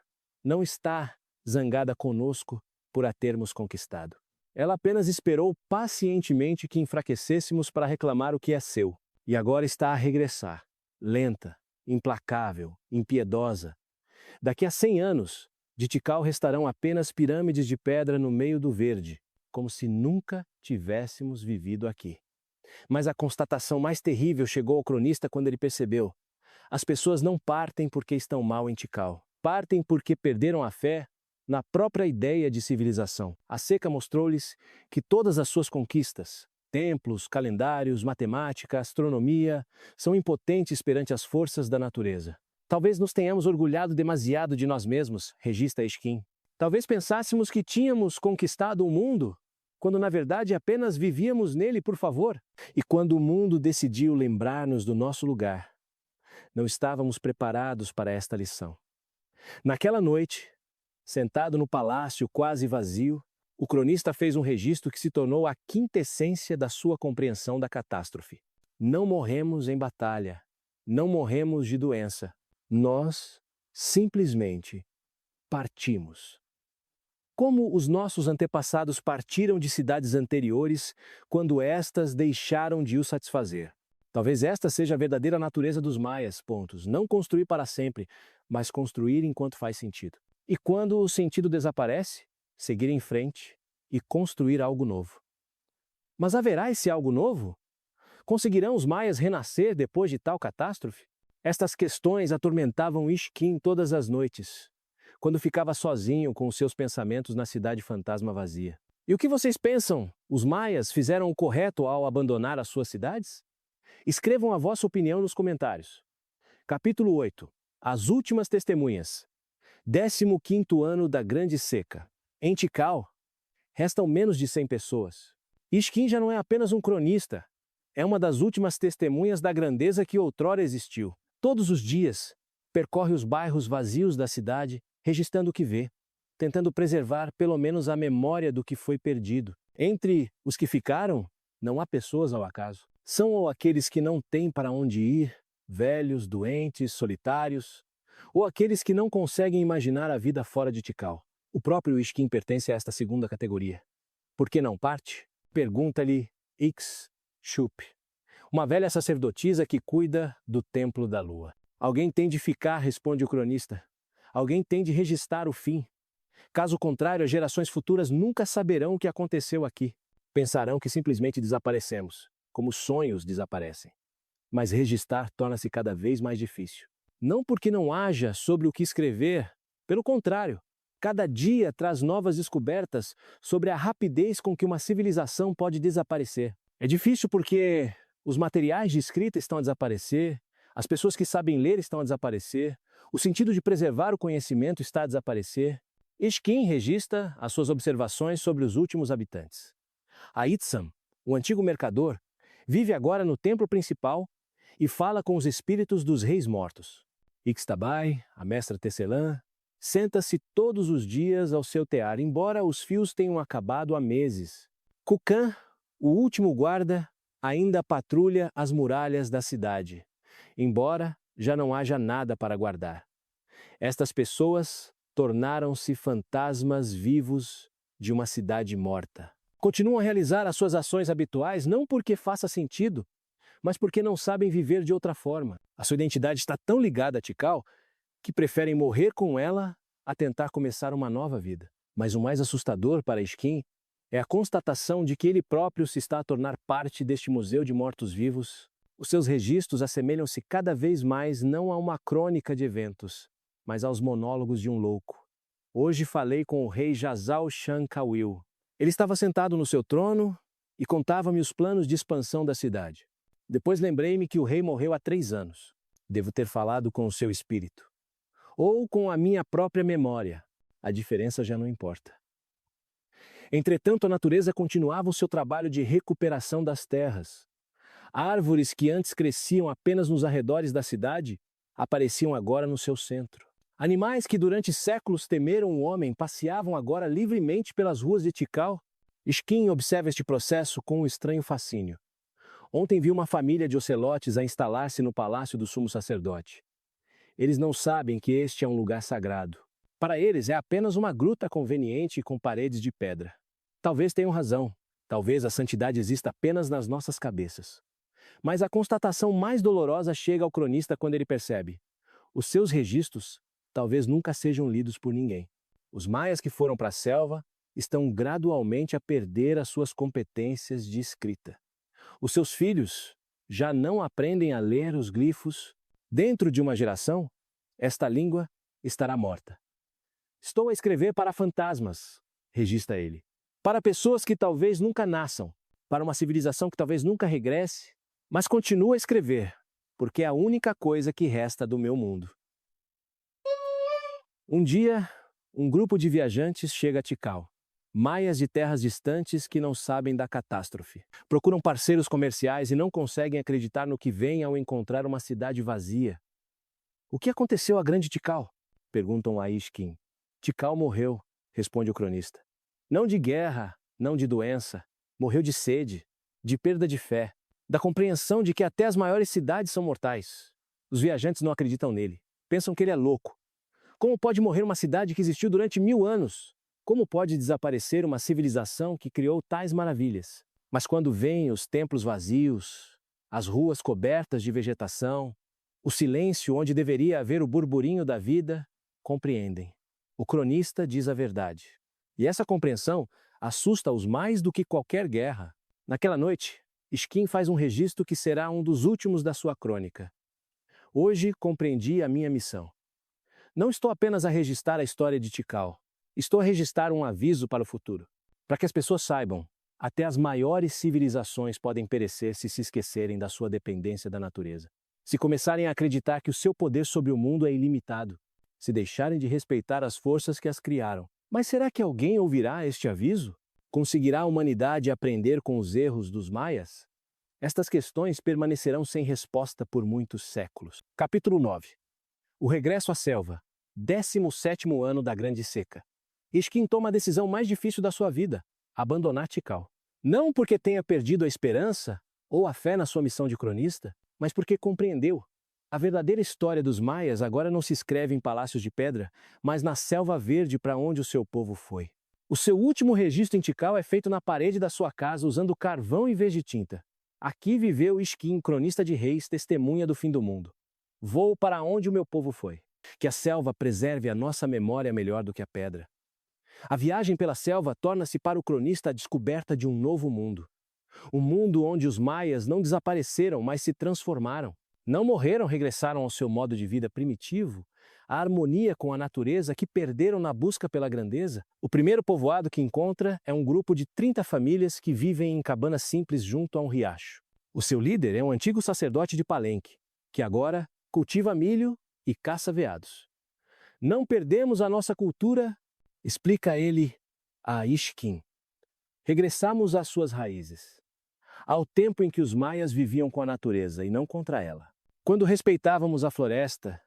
não está zangada conosco por a termos conquistado. Ela apenas esperou pacientemente que enfraquecêssemos para reclamar o que é seu. E agora está a regressar, lenta, implacável, impiedosa. Daqui a 100 anos, de Tikal restarão apenas pirâmides de pedra no meio do verde, como se nunca tivéssemos vivido aqui. Mas a constatação mais terrível chegou ao cronista quando ele percebeu: as pessoas não partem porque estão mal em Tikal. Partem porque perderam a fé na própria ideia de civilização. A seca mostrou-lhes que todas as suas conquistas, templos, calendários, matemática, astronomia, são impotentes perante as forças da natureza. Talvez nos tenhamos orgulhado demasiado de nós mesmos, registra Esquim. Talvez pensássemos que tínhamos conquistado o mundo, quando na verdade apenas vivíamos nele por favor. E quando o mundo decidiu lembrar-nos do nosso lugar, não estávamos preparados para esta lição. Naquela noite, sentado no palácio quase vazio, o cronista fez um registro que se tornou a quintessência da sua compreensão da catástrofe. Não morremos em batalha, não morremos de doença. Nós simplesmente partimos. Como os nossos antepassados partiram de cidades anteriores quando estas deixaram de os satisfazer. Talvez esta seja a verdadeira natureza dos maias, pontos. Não construir para sempre, mas construir enquanto faz sentido. E quando o sentido desaparece, seguir em frente e construir algo novo. Mas haverá esse algo novo? Conseguirão os maias renascer depois de tal catástrofe? Estas questões atormentavam Esquim todas as noites, quando ficava sozinho com os seus pensamentos na cidade fantasma vazia. E o que vocês pensam? Os maias fizeram o correto ao abandonar as suas cidades? Escrevam a vossa opinião nos comentários. Capítulo 8. As últimas testemunhas. 15º ano da Grande Seca. Em Tikal, restam menos de 100 pessoas. Esquim já não é apenas um cronista, é uma das últimas testemunhas da grandeza que outrora existiu. Todos os dias, percorre os bairros vazios da cidade, registrando o que vê, tentando preservar pelo menos a memória do que foi perdido. Entre os que ficaram, não há pessoas ao acaso. São ou aqueles que não têm para onde ir, velhos, doentes, solitários, ou aqueles que não conseguem imaginar a vida fora de Tikal. O próprio Esquim pertence a esta segunda categoria. Por que não parte? Pergunta-lhe Ix-Chup, uma velha sacerdotisa que cuida do templo da lua. Alguém tem de ficar, responde o cronista. Alguém tem de registrar o fim. Caso contrário, as gerações futuras nunca saberão o que aconteceu aqui. Pensarão que simplesmente desaparecemos, como sonhos desaparecem. Mas registrar torna-se cada vez mais difícil. Não porque não haja sobre o que escrever, pelo contrário, cada dia traz novas descobertas sobre a rapidez com que uma civilização pode desaparecer. É difícil porque os materiais de escrita estão a desaparecer, as pessoas que sabem ler estão a desaparecer, o sentido de preservar o conhecimento está a desaparecer. Esquim registra as suas observações sobre os últimos habitantes. Aitsam, o antigo mercador, vive agora no templo principal e fala com os espíritos dos reis mortos. Ixtabai, a mestra Tecelã, senta-se todos os dias ao seu tear, embora os fios tenham acabado há meses. Kukan, o último guarda, ainda patrulha as muralhas da cidade, embora já não haja nada para guardar. Estas pessoas tornaram-se fantasmas vivos de uma cidade morta. Continuam a realizar as suas ações habituais não porque faça sentido, mas porque não sabem viver de outra forma. A sua identidade está tão ligada a Tikal que preferem morrer com ela a tentar começar uma nova vida. Mas o mais assustador para Esquim é a constatação de que ele próprio se está a tornar parte deste museu de mortos-vivos. Os seus registros assemelham-se cada vez mais não a uma crônica de eventos, mas aos monólogos de um louco. Hoje falei com o rei Jazal Shankawil. Ele estava sentado no seu trono e contava-me os planos de expansão da cidade. Depois lembrei-me que o rei morreu há 3 anos. Devo ter falado com o seu espírito. Ou com a minha própria memória. A diferença já não importa. Entretanto, a natureza continuava o seu trabalho de recuperação das terras. Árvores que antes cresciam apenas nos arredores da cidade apareciam agora no seu centro. Animais que durante séculos temeram o homem passeavam agora livremente pelas ruas de Tikal. Esquim observa este processo com um estranho fascínio. Ontem vi uma família de ocelotes a instalar-se no palácio do sumo sacerdote. Eles não sabem que este é um lugar sagrado. Para eles é apenas uma gruta conveniente com paredes de pedra. Talvez tenham razão. Talvez a santidade exista apenas nas nossas cabeças. Mas a constatação mais dolorosa chega ao cronista quando ele percebe: os seus registros talvez nunca sejam lidos por ninguém. Os maias que foram para a selva estão gradualmente a perder as suas competências de escrita. Os seus filhos já não aprendem a ler os glifos. Dentro de uma geração, esta língua estará morta. Estou a escrever para fantasmas, registra ele. Para pessoas que talvez nunca nasçam, para uma civilização que talvez nunca regresse, mas continua a escrever, porque é a única coisa que resta do meu mundo. Um dia, um grupo de viajantes chega a Tikal. Maias de terras distantes que não sabem da catástrofe. Procuram parceiros comerciais e não conseguem acreditar no que veem ao encontrar uma cidade vazia. O que aconteceu à grande Tikal? Perguntam a Ishkin. Tikal morreu, responde o cronista. Não de guerra, não de doença. Morreu de sede, de perda de fé, da compreensão de que até as maiores cidades são mortais. Os viajantes não acreditam nele. Pensam que ele é louco. Como pode morrer uma cidade que existiu durante 1000 anos? Como pode desaparecer uma civilização que criou tais maravilhas? Mas quando veem os templos vazios, as ruas cobertas de vegetação, o silêncio onde deveria haver o burburinho da vida, compreendem. O cronista diz a verdade. E essa compreensão assusta-os mais do que qualquer guerra. Naquela noite, Ishkin faz um registro que será um dos últimos da sua crônica. Hoje compreendi a minha missão. Não estou apenas a registrar a história de Tikal. Estou a registrar um aviso para o futuro. Para que as pessoas saibam, até as maiores civilizações podem perecer se esquecerem da sua dependência da natureza. Se começarem a acreditar que o seu poder sobre o mundo é ilimitado. Se deixarem de respeitar as forças que as criaram. Mas será que alguém ouvirá este aviso? Conseguirá a humanidade aprender com os erros dos maias? Estas questões permanecerão sem resposta por muitos séculos. Capítulo 9. O regresso à selva. 17º ano da Grande Seca. Ishkin toma a decisão mais difícil da sua vida, abandonar Tikal. Não porque tenha perdido a esperança ou a fé na sua missão de cronista, mas porque compreendeu. A verdadeira história dos maias agora não se escreve em palácios de pedra, mas na selva verde para onde o seu povo foi. O seu último registro em Tikal é feito na parede da sua casa usando carvão em vez de tinta. Aqui viveu Ishkin, cronista de reis, testemunha do fim do mundo. Vou para onde o meu povo foi. Que a selva preserve a nossa memória melhor do que a pedra. A viagem pela selva torna-se para o cronista a descoberta de um novo mundo. Um mundo onde os maias não desapareceram, mas se transformaram. Não morreram, regressaram ao seu modo de vida primitivo, a harmonia com a natureza que perderam na busca pela grandeza. O primeiro povoado que encontra é um grupo de 30 famílias que vivem em cabanas simples junto a um riacho. O seu líder é um antigo sacerdote de Palenque, que agora cultiva milho e caça veados. Não perdemos a nossa cultura, explica ele a Ishkin. Regressamos às suas raízes, ao tempo em que os maias viviam com a natureza e não contra ela. Quando respeitávamos a floresta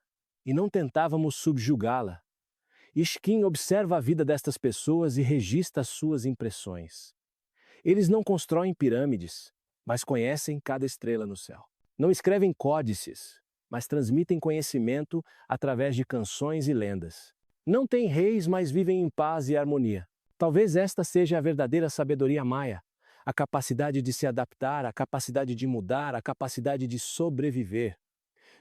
e não tentávamos subjugá-la. Ishkin observa a vida destas pessoas e registra suas impressões. Eles não constroem pirâmides, mas conhecem cada estrela no céu. Não escrevem códices, mas transmitem conhecimento através de canções e lendas. Não têm reis, mas vivem em paz e harmonia. Talvez esta seja a verdadeira sabedoria maia, a capacidade de se adaptar, a capacidade de mudar, a capacidade de sobreviver.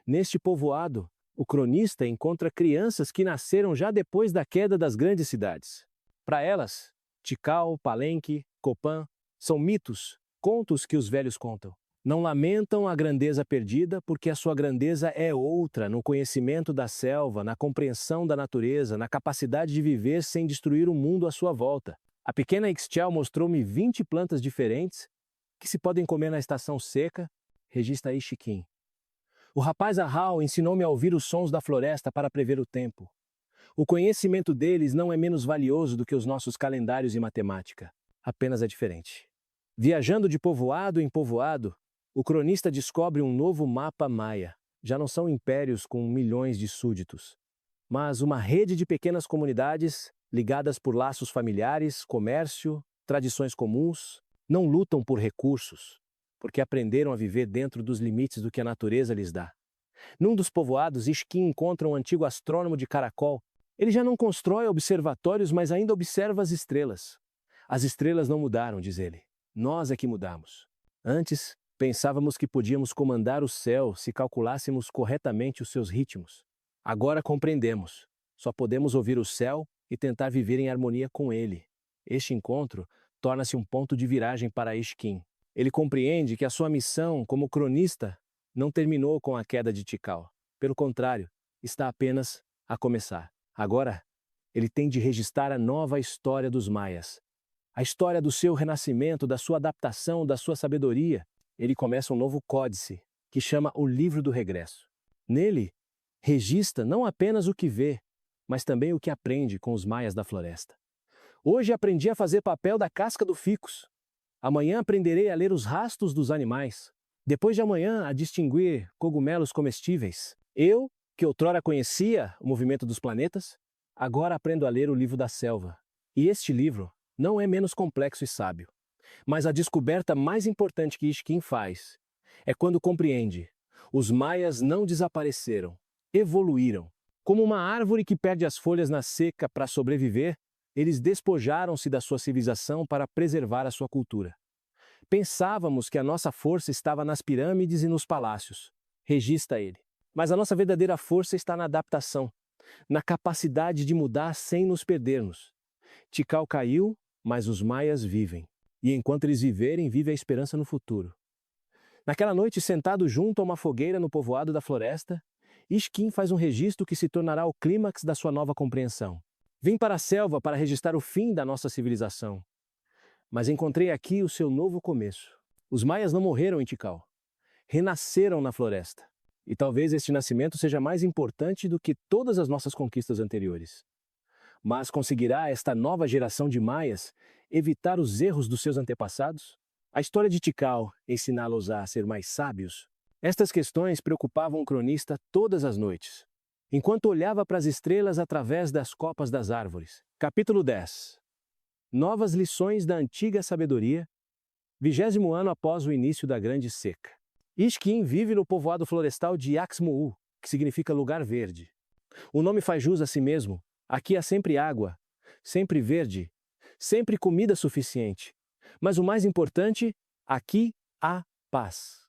Neste povoado, o cronista encontra crianças que nasceram já depois da queda das grandes cidades. Para elas, Tikal, Palenque, Copan são mitos, contos que os velhos contam. Não lamentam a grandeza perdida porque a sua grandeza é outra no conhecimento da selva, na compreensão da natureza, na capacidade de viver sem destruir o mundo à sua volta. A pequena Ixchel mostrou-me 20 plantas diferentes que se podem comer na estação seca, registra Ishkin. O rapaz Ahau ensinou-me a ouvir os sons da floresta para prever o tempo. O conhecimento deles não é menos valioso do que os nossos calendários e matemática. Apenas é diferente. Viajando de povoado em povoado, o cronista descobre um novo mapa maia. Já não são impérios com milhões de súditos, mas uma rede de pequenas comunidades ligadas por laços familiares, comércio, tradições comuns. Não lutam por recursos, porque aprenderam a viver dentro dos limites do que a natureza lhes dá. Num dos povoados, Ishkin encontra um antigo astrônomo de caracol. Ele já não constrói observatórios, mas ainda observa as estrelas. As estrelas não mudaram, diz ele. Nós é que mudamos. Antes, pensávamos que podíamos comandar o céu se calculássemos corretamente os seus ritmos. Agora compreendemos. Só podemos ouvir o céu e tentar viver em harmonia com ele. Este encontro torna-se um ponto de viragem para Ishkin. Ele compreende que a sua missão como cronista não terminou com a queda de Tikal. Pelo contrário, está apenas a começar. Agora, ele tem de registrar a nova história dos maias. A história do seu renascimento, da sua adaptação, da sua sabedoria. Ele começa um novo códice, que chama o Livro do Regresso. Nele, registra não apenas o que vê, mas também o que aprende com os maias da floresta. Hoje aprendi a fazer papel da casca do ficus. Amanhã aprenderei a ler os rastros dos animais. Depois de amanhã, a distinguir cogumelos comestíveis. Eu, que outrora conhecia o movimento dos planetas, agora aprendo a ler o livro da selva. E este livro não é menos complexo e sábio. Mas a descoberta mais importante que Ishkin faz é quando compreende: os maias não desapareceram, evoluíram. Como uma árvore que perde as folhas na seca para sobreviver, eles despojaram-se da sua civilização para preservar a sua cultura. Pensávamos que a nossa força estava nas pirâmides e nos palácios. Registra ele. Mas a nossa verdadeira força está na adaptação, na capacidade de mudar sem nos perdermos. Tikal caiu, mas os maias vivem. E enquanto eles viverem, vive a esperança no futuro. Naquela noite, sentado junto a uma fogueira no povoado da floresta, Ishkin faz um registro que se tornará o clímax da sua nova compreensão. Vim para a selva para registrar o fim da nossa civilização. Mas encontrei aqui o seu novo começo. Os maias não morreram em Tikal. Renasceram na floresta. E talvez este nascimento seja mais importante do que todas as nossas conquistas anteriores. Mas conseguirá esta nova geração de maias evitar os erros dos seus antepassados? A história de Tikal ensiná-los a ser mais sábios? Estas questões preocupavam o cronista todas as noites, enquanto olhava para as estrelas através das copas das árvores. Capítulo 10. Novas lições da antiga sabedoria, 20º ano após o início da grande seca. Ishkin vive no povoado florestal de Yaxmu'u, que significa lugar verde. O nome faz jus a si mesmo. Aqui há sempre água, sempre verde, sempre comida suficiente. Mas o mais importante, aqui há paz.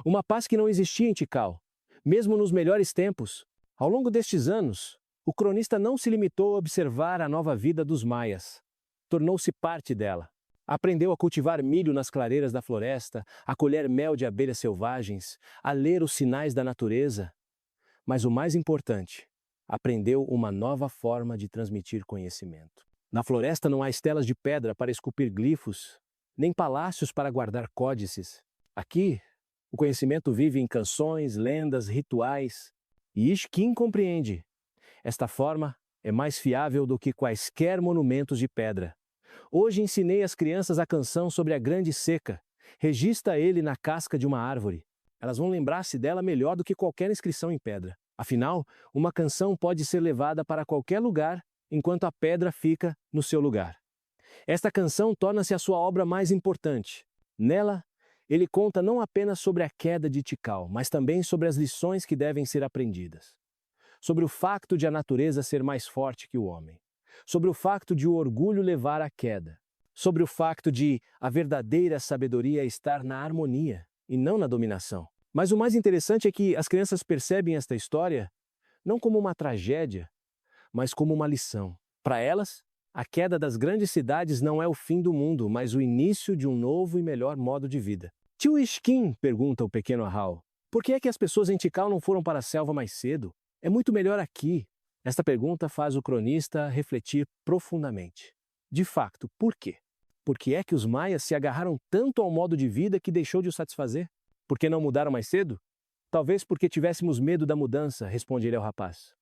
Uma paz que não existia em Tikal, mesmo nos melhores tempos. Ao longo destes anos, o cronista não se limitou a observar a nova vida dos maias. Tornou-se parte dela. Aprendeu a cultivar milho nas clareiras da floresta, a colher mel de abelhas selvagens, a ler os sinais da natureza. Mas o mais importante, aprendeu uma nova forma de transmitir conhecimento. Na floresta não há estelas de pedra para esculpir glifos, nem palácios para guardar códices. Aqui, o conhecimento vive em canções, lendas, rituais. E Ishkin compreende. Esta forma é mais fiável do que quaisquer monumentos de pedra. Hoje ensinei às crianças a canção sobre a grande seca. Registra ele na casca de uma árvore. Elas vão lembrar-se dela melhor do que qualquer inscrição em pedra. Afinal, uma canção pode ser levada para qualquer lugar, enquanto a pedra fica no seu lugar. Esta canção torna-se a sua obra mais importante. Nela, ele conta não apenas sobre a queda de Tikal, mas também sobre as lições que devem ser aprendidas. Sobre o facto de a natureza ser mais forte que o homem. Sobre o facto de o orgulho levar à queda. Sobre o facto de a verdadeira sabedoria estar na harmonia e não na dominação. Mas o mais interessante é que as crianças percebem esta história não como uma tragédia, mas como uma lição. Para elas, a queda das grandes cidades não é o fim do mundo, mas o início de um novo e melhor modo de vida. Tio Ishkin, pergunta o pequeno Ahau, por que é que as pessoas em Tikal não foram para a selva mais cedo? É muito melhor aqui. Esta pergunta faz o cronista refletir profundamente. De fato, por quê? Por que é que os maias se agarraram tanto ao modo de vida que deixou de o satisfazer? Por que não mudaram mais cedo? Talvez porque tivéssemos medo da mudança, responde ele ao rapaz.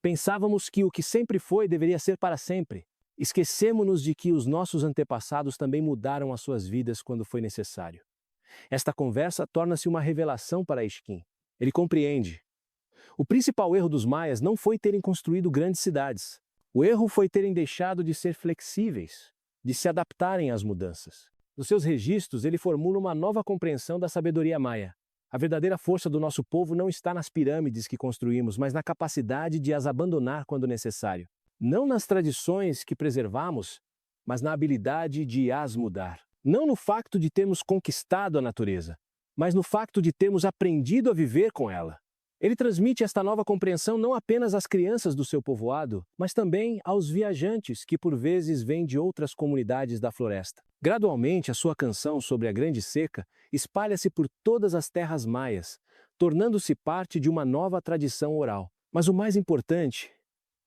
Pensávamos que o que sempre foi deveria ser para sempre. Esquecemos-nos de que os nossos antepassados também mudaram as suas vidas quando foi necessário. Esta conversa torna-se uma revelação para Ishkin. Ele compreende. O principal erro dos maias não foi terem construído grandes cidades. O erro foi terem deixado de ser flexíveis, de se adaptarem às mudanças. Nos seus registros, ele formula uma nova compreensão da sabedoria maia. A verdadeira força do nosso povo não está nas pirâmides que construímos, mas na capacidade de as abandonar quando necessário. Não nas tradições que preservamos, mas na habilidade de as mudar. Não no facto de termos conquistado a natureza, mas no facto de termos aprendido a viver com ela. Ele transmite esta nova compreensão não apenas às crianças do seu povoado, mas também aos viajantes que por vezes vêm de outras comunidades da floresta. Gradualmente, a sua canção sobre a grande seca espalha-se por todas as terras maias, tornando-se parte de uma nova tradição oral. Mas o mais importante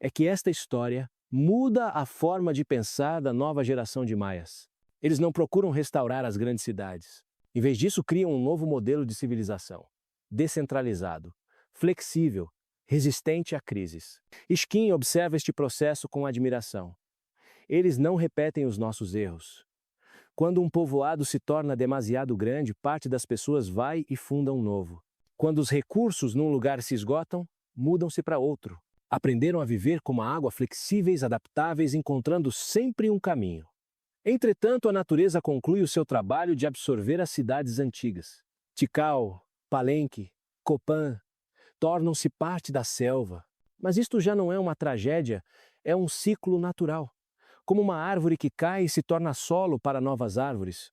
é que esta história muda a forma de pensar da nova geração de maias. Eles não procuram restaurar as grandes cidades. Em vez disso, criam um novo modelo de civilização, descentralizado, flexível, resistente a crises. Skin observa este processo com admiração. Eles não repetem os nossos erros. Quando um povoado se torna demasiado grande, parte das pessoas vai e funda um novo. Quando os recursos num lugar se esgotam, mudam-se para outro. Aprenderam a viver como a água, flexíveis, adaptáveis, encontrando sempre um caminho. Entretanto, a natureza conclui o seu trabalho de absorver as cidades antigas. Tikal, Palenque, Copan tornam-se parte da selva. Mas isto já não é uma tragédia, é um ciclo natural. Como uma árvore que cai e se torna solo para novas árvores.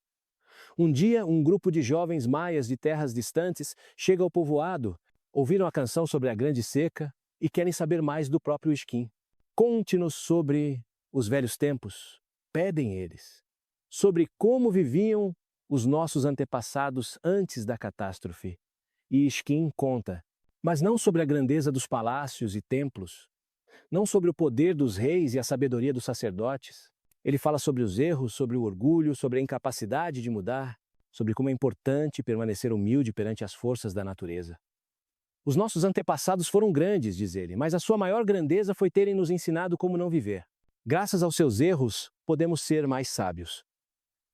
Um dia, um grupo de jovens maias de terras distantes chega ao povoado, ouviram a canção sobre a grande seca e querem saber mais do próprio Skin. Conte-nos sobre os velhos tempos, pedem eles, sobre como viviam os nossos antepassados antes da catástrofe. E Skin conta, mas não sobre a grandeza dos palácios e templos, não sobre o poder dos reis e a sabedoria dos sacerdotes. Ele fala sobre os erros, sobre o orgulho, sobre a incapacidade de mudar, sobre como é importante permanecer humilde perante as forças da natureza. Os nossos antepassados foram grandes, diz ele, mas a sua maior grandeza foi terem nos ensinado como não viver. Graças aos seus erros, podemos ser mais sábios.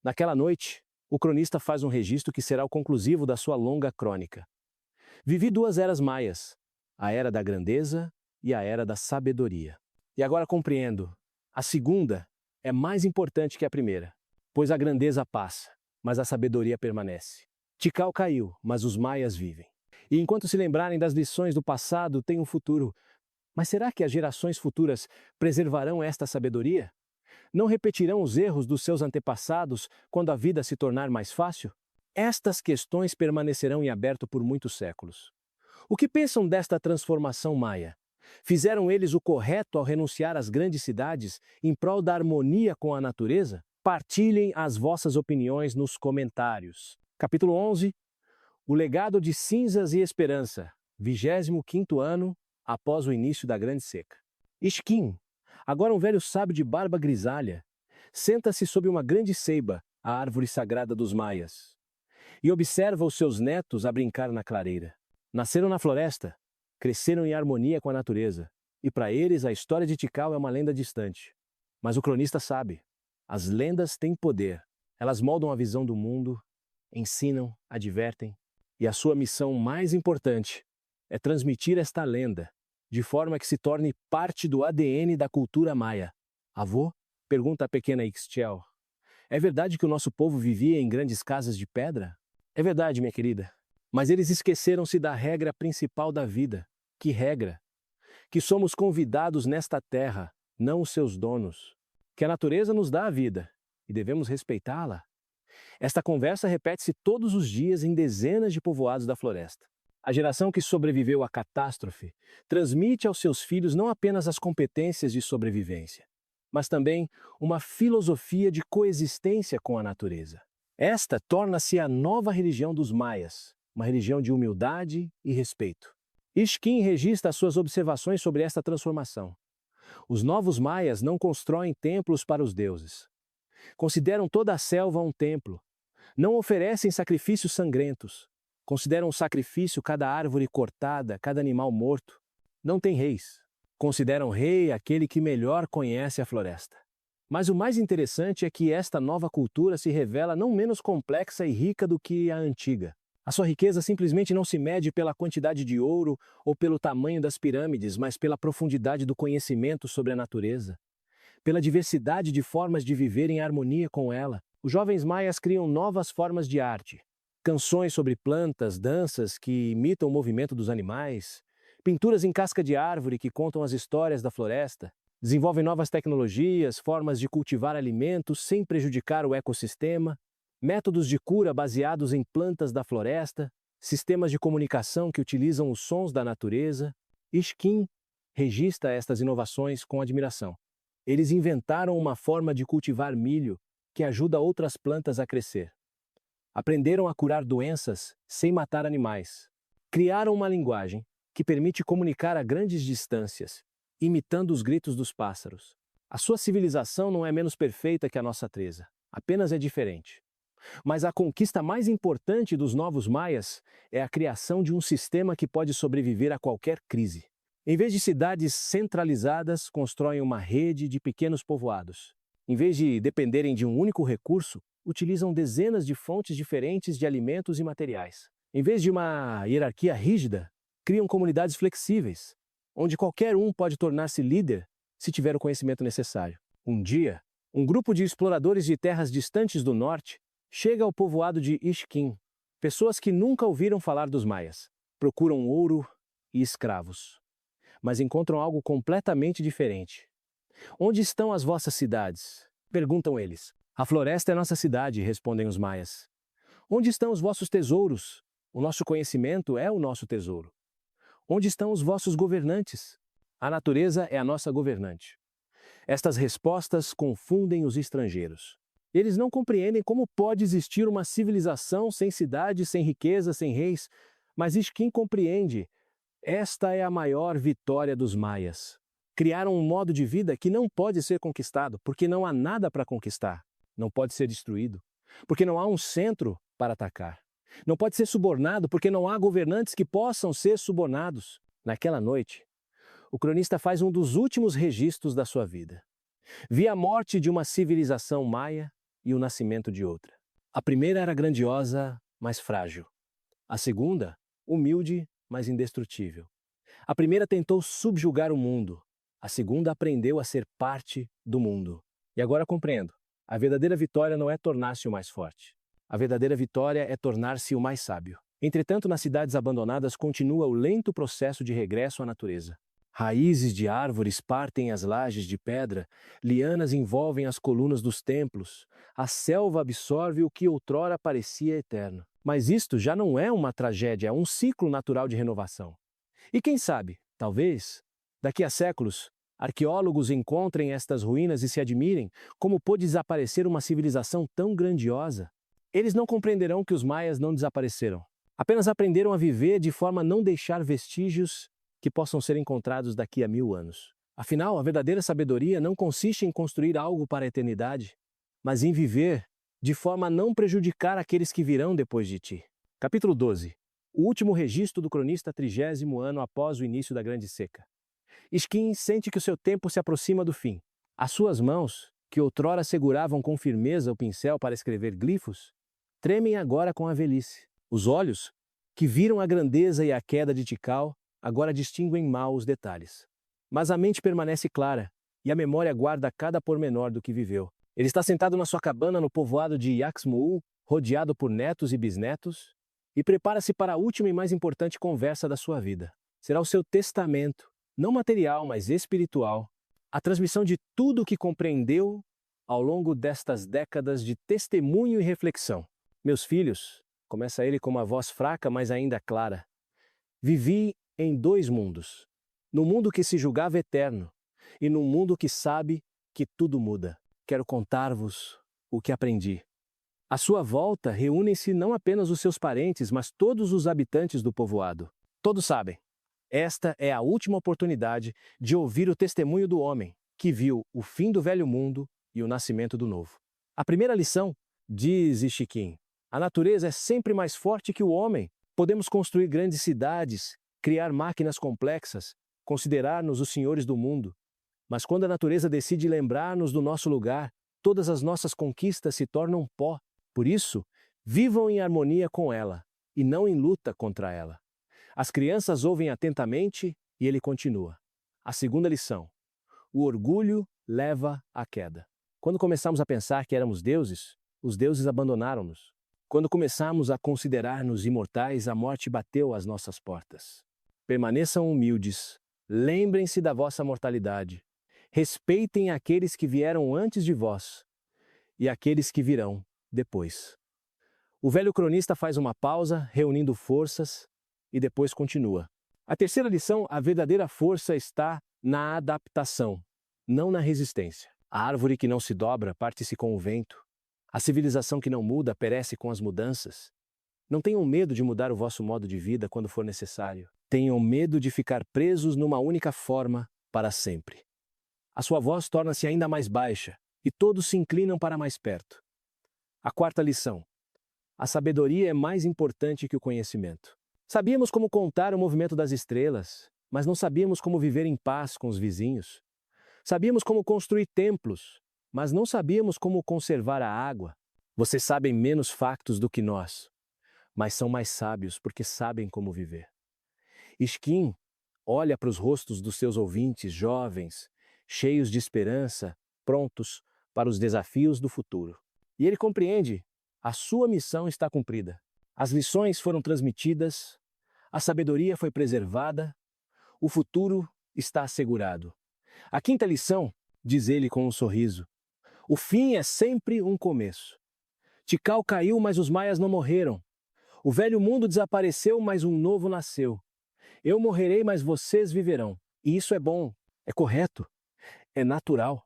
Naquela noite, o cronista faz um registro que será o conclusivo da sua longa crônica. Vivi 2 eras maias, a era da grandeza e a era da sabedoria. E agora compreendo, a segunda é mais importante que a primeira, pois a grandeza passa, mas a sabedoria permanece. Tikal caiu, mas os maias vivem. E enquanto se lembrarem das lições do passado, tem um futuro. Mas será que as gerações futuras preservarão esta sabedoria? Não repetirão os erros dos seus antepassados quando a vida se tornar mais fácil? Estas questões permanecerão em aberto por muitos séculos. O que pensam desta transformação maia? Fizeram eles o correto ao renunciar às grandes cidades em prol da harmonia com a natureza? Partilhem as vossas opiniões nos comentários. Capítulo 11. O legado de cinzas e esperança. 25º ano após o início da grande seca. Skin, agora um velho sábio de barba grisalha, senta-se sob uma grande ceiba, a árvore sagrada dos maias, e observa os seus netos a brincar na clareira. Nasceram na floresta, cresceram em harmonia com a natureza, e para eles a história de Tikal é uma lenda distante. Mas o cronista sabe, as lendas têm poder, elas moldam a visão do mundo, ensinam, advertem, e a sua missão mais importante é transmitir esta lenda, de forma que se torne parte do ADN da cultura maia. Avô? Pergunta a pequena Ixchel. É verdade que o nosso povo vivia em grandes casas de pedra? É verdade, minha querida. Mas eles esqueceram-se da regra principal da vida. Que regra? Que somos convidados nesta terra, não os seus donos. Que a natureza nos dá a vida, e devemos respeitá-la. Esta conversa repete-se todos os dias em dezenas de povoados da floresta. A geração que sobreviveu à catástrofe transmite aos seus filhos não apenas as competências de sobrevivência, mas também uma filosofia de coexistência com a natureza. Esta torna-se a nova religião dos maias, uma religião de humildade e respeito. Skin registra suas observações sobre esta transformação. Os novos maias não constroem templos para os deuses. Consideram toda a selva um templo. Não oferecem sacrifícios sangrentos. Consideram um sacrifício cada árvore cortada, cada animal morto. Não têm reis. Consideram rei aquele que melhor conhece a floresta. Mas o mais interessante é que esta nova cultura se revela não menos complexa e rica do que a antiga. A sua riqueza simplesmente não se mede pela quantidade de ouro ou pelo tamanho das pirâmides, mas pela profundidade do conhecimento sobre a natureza. Pela diversidade de formas de viver em harmonia com ela, os jovens maias criam novas formas de arte. Canções sobre plantas, danças que imitam o movimento dos animais, pinturas em casca de árvore que contam as histórias da floresta, desenvolvem novas tecnologias, formas de cultivar alimentos sem prejudicar o ecossistema, métodos de cura baseados em plantas da floresta, sistemas de comunicação que utilizam os sons da natureza. Skin registra estas inovações com admiração. Eles inventaram uma forma de cultivar milho que ajuda outras plantas a crescer. Aprenderam a curar doenças sem matar animais. Criaram uma linguagem que permite comunicar a grandes distâncias. imitando os gritos dos pássaros. A sua civilização não é menos perfeita que a nossa Treza, apenas é diferente. Mas a conquista mais importante dos novos maias é a criação de um sistema que pode sobreviver a qualquer crise. Em vez de cidades centralizadas, constroem uma rede de pequenos povoados. Em vez de dependerem de um único recurso, utilizam dezenas de fontes diferentes de alimentos e materiais. Em vez de uma hierarquia rígida, criam comunidades flexíveis, onde qualquer um pode tornar-se líder se tiver o conhecimento necessário. Um dia, um grupo de exploradores de terras distantes do norte chega ao povoado de Ishkin. Pessoas que nunca ouviram falar dos maias. Procuram ouro e escravos. Mas encontram algo completamente diferente. Onde estão as vossas cidades? Perguntam eles. A floresta é nossa cidade, respondem os maias. Onde estão os vossos tesouros? O nosso conhecimento é o nosso tesouro. Onde estão os vossos governantes? A natureza é a nossa governante. Estas respostas confundem os estrangeiros. Eles não compreendem como pode existir uma civilização sem cidades, sem riqueza, sem reis. Mas Ishkin compreende. Esta é a maior vitória dos maias. Criaram um modo de vida que não pode ser conquistado, porque não há nada para conquistar. Não pode ser destruído, porque não há um centro para atacar. Não pode ser subornado, porque não há governantes que possam ser subornados. Naquela noite, o cronista faz um dos últimos registros da sua vida. Vi a morte de uma civilização maia e o nascimento de outra. A primeira era grandiosa, mas frágil. A segunda, humilde, mas indestrutível. A primeira tentou subjugar o mundo. A segunda aprendeu a ser parte do mundo. E agora compreendo. A verdadeira vitória não é tornar-se o mais forte. A verdadeira vitória é tornar-se o mais sábio. Entretanto, nas cidades abandonadas continua o lento processo de regresso à natureza. Raízes de árvores partem as lajes de pedra, lianas envolvem as colunas dos templos, a selva absorve o que outrora parecia eterno. Mas isto já não é uma tragédia, é um ciclo natural de renovação. E quem sabe, talvez, daqui a séculos, arqueólogos encontrem estas ruínas e se admirem como pôde desaparecer uma civilização tão grandiosa. Eles não compreenderão que os maias não desapareceram. Apenas aprenderam a viver de forma a não deixar vestígios que possam ser encontrados daqui a 1000 anos. Afinal, a verdadeira sabedoria não consiste em construir algo para a eternidade, mas em viver de forma a não prejudicar aqueles que virão depois de ti. Capítulo 12. O último registro do cronista 30º ano após o início da Grande Seca. Ishkin sente que o seu tempo se aproxima do fim. As suas mãos, que outrora seguravam com firmeza o pincel para escrever glifos, tremem agora com a velhice. Os olhos, que viram a grandeza e a queda de Tikal, agora distinguem mal os detalhes. Mas a mente permanece clara, e a memória guarda cada pormenor do que viveu. Ele está sentado na sua cabana no povoado de Yaxmu'u, rodeado por netos e bisnetos, e prepara-se para a última e mais importante conversa da sua vida. Será o seu testamento, não material, mas espiritual, a transmissão de tudo o que compreendeu ao longo destas décadas de testemunho e reflexão. Meus filhos, começa ele com uma voz fraca, mas ainda clara, vivi em 2 mundos, no mundo que se julgava eterno e no mundo que sabe que tudo muda. Quero contar-vos o que aprendi. À sua volta reúnem-se não apenas os seus parentes, mas todos os habitantes do povoado. Todos sabem. Esta é a última oportunidade de ouvir o testemunho do homem, que viu o fim do velho mundo e o nascimento do novo. A primeira lição, diz Ishkin, a natureza é sempre mais forte que o homem. Podemos construir grandes cidades, criar máquinas complexas, considerar-nos os senhores do mundo. Mas quando a natureza decide lembrar-nos do nosso lugar, todas as nossas conquistas se tornam pó. Por isso, vivam em harmonia com ela, e não em luta contra ela. As crianças ouvem atentamente e ele continua. A segunda lição. O orgulho leva à queda. Quando começamos a pensar que éramos deuses, os deuses abandonaram-nos. Quando começamos a considerar-nos imortais, a morte bateu às nossas portas. Permaneçam humildes, lembrem-se da vossa mortalidade, respeitem aqueles que vieram antes de vós e aqueles que virão depois. O velho cronista faz uma pausa, reunindo forças, e depois continua. A terceira lição, a verdadeira força está na adaptação, não na resistência. A árvore que não se dobra parte-se com o vento. A civilização que não muda perece com as mudanças. Não tenham medo de mudar o vosso modo de vida quando for necessário. Tenham medo de ficar presos numa única forma para sempre. A sua voz torna-se ainda mais baixa, e todos se inclinam para mais perto. A quarta lição: a sabedoria é mais importante que o conhecimento. Sabíamos como contar o movimento das estrelas, mas não sabíamos como viver em paz com os vizinhos. Sabíamos como construir templos, mas não sabíamos como conservar a água. Vocês sabem menos factos do que nós, mas são mais sábios porque sabem como viver. Isquim olha para os rostos dos seus ouvintes jovens, cheios de esperança, prontos para os desafios do futuro. E ele compreende: a sua missão está cumprida. As lições foram transmitidas, a sabedoria foi preservada, o futuro está assegurado. A quinta lição, diz ele com um sorriso: o fim é sempre um começo. Tikal caiu, mas os maias não morreram. O velho mundo desapareceu, mas um novo nasceu. Eu morrerei, mas vocês viverão. E isso é bom, é correto, é natural.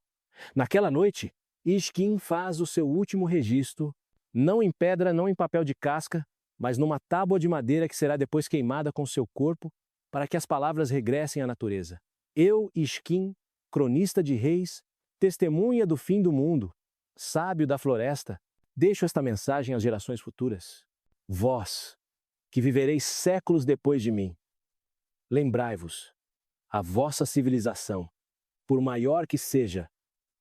Naquela noite, Isquim faz o seu último registro, não em pedra, não em papel de casca, mas numa tábua de madeira que será depois queimada com seu corpo, para que as palavras regressem à natureza. Eu, Isquim, cronista de reis, testemunha do fim do mundo, sábio da floresta, deixo esta mensagem às gerações futuras. Vós, que vivereis séculos depois de mim, lembrai-vos, a vossa civilização, por maior que seja,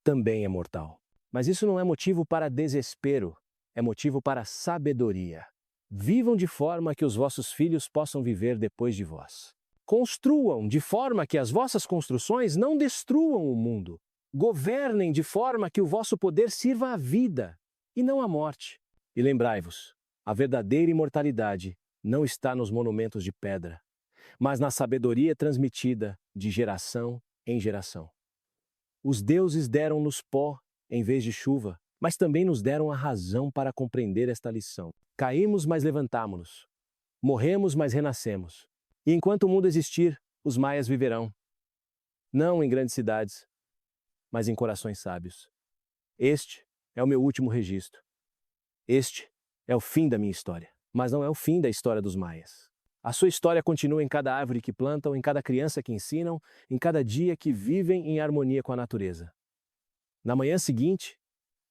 também é mortal. Mas isso não é motivo para desespero, é motivo para sabedoria. Vivam de forma que os vossos filhos possam viver depois de vós. Construam de forma que as vossas construções não destruam o mundo. Governem de forma que o vosso poder sirva à vida e não à morte. E lembrai-vos, a verdadeira imortalidade não está nos monumentos de pedra, mas na sabedoria transmitida de geração em geração. Os deuses deram-nos pó em vez de chuva, mas também nos deram a razão para compreender esta lição. Caímos, mas levantamo-nos. Morremos, mas renascemos. E enquanto o mundo existir, os maias viverão. Não em grandes cidades, mas em corações sábios. Este é o meu último registro. Este é o fim da minha história, mas não é o fim da história dos maias. A sua história continua em cada árvore que plantam, em cada criança que ensinam, em cada dia que vivem em harmonia com a natureza. Na manhã seguinte,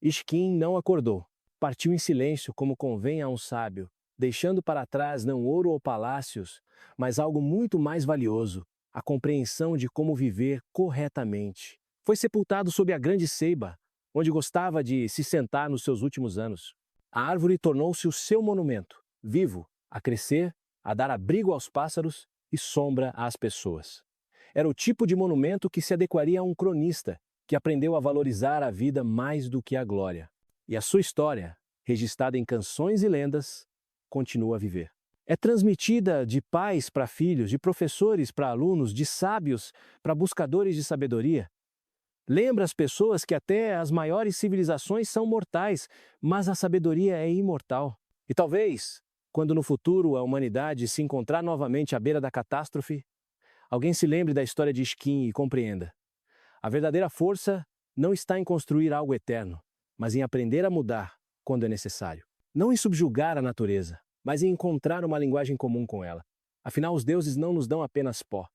Isquim não acordou. Partiu em silêncio, como convém a um sábio, deixando para trás não ouro ou palácios, mas algo muito mais valioso, a compreensão de como viver corretamente. Foi sepultado sob a grande ceiba, onde gostava de se sentar nos seus últimos anos. A árvore tornou-se o seu monumento, vivo, a crescer, a dar abrigo aos pássaros e sombra às pessoas. Era o tipo de monumento que se adequaria a um cronista, que aprendeu a valorizar a vida mais do que a glória. E a sua história, registrada em canções e lendas, continua a viver. É transmitida de pais para filhos, de professores para alunos, de sábios para buscadores de sabedoria. Lembra as pessoas que até as maiores civilizações são mortais, mas a sabedoria é imortal. E talvez, quando no futuro a humanidade se encontrar novamente à beira da catástrofe, alguém se lembre da história de Isquim e compreenda: a verdadeira força não está em construir algo eterno, mas em aprender a mudar quando é necessário. Não em subjugar a natureza, mas em encontrar uma linguagem comum com ela. Afinal, os deuses não nos dão apenas pó.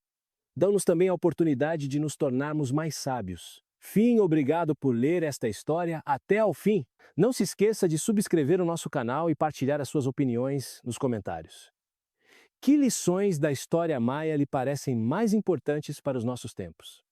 Dão-nos também a oportunidade de nos tornarmos mais sábios. Fim, obrigado por ler esta história até ao fim. Não se esqueça de subscrever o nosso canal e partilhar as suas opiniões nos comentários. Que lições da história maia lhe parecem mais importantes para os nossos tempos?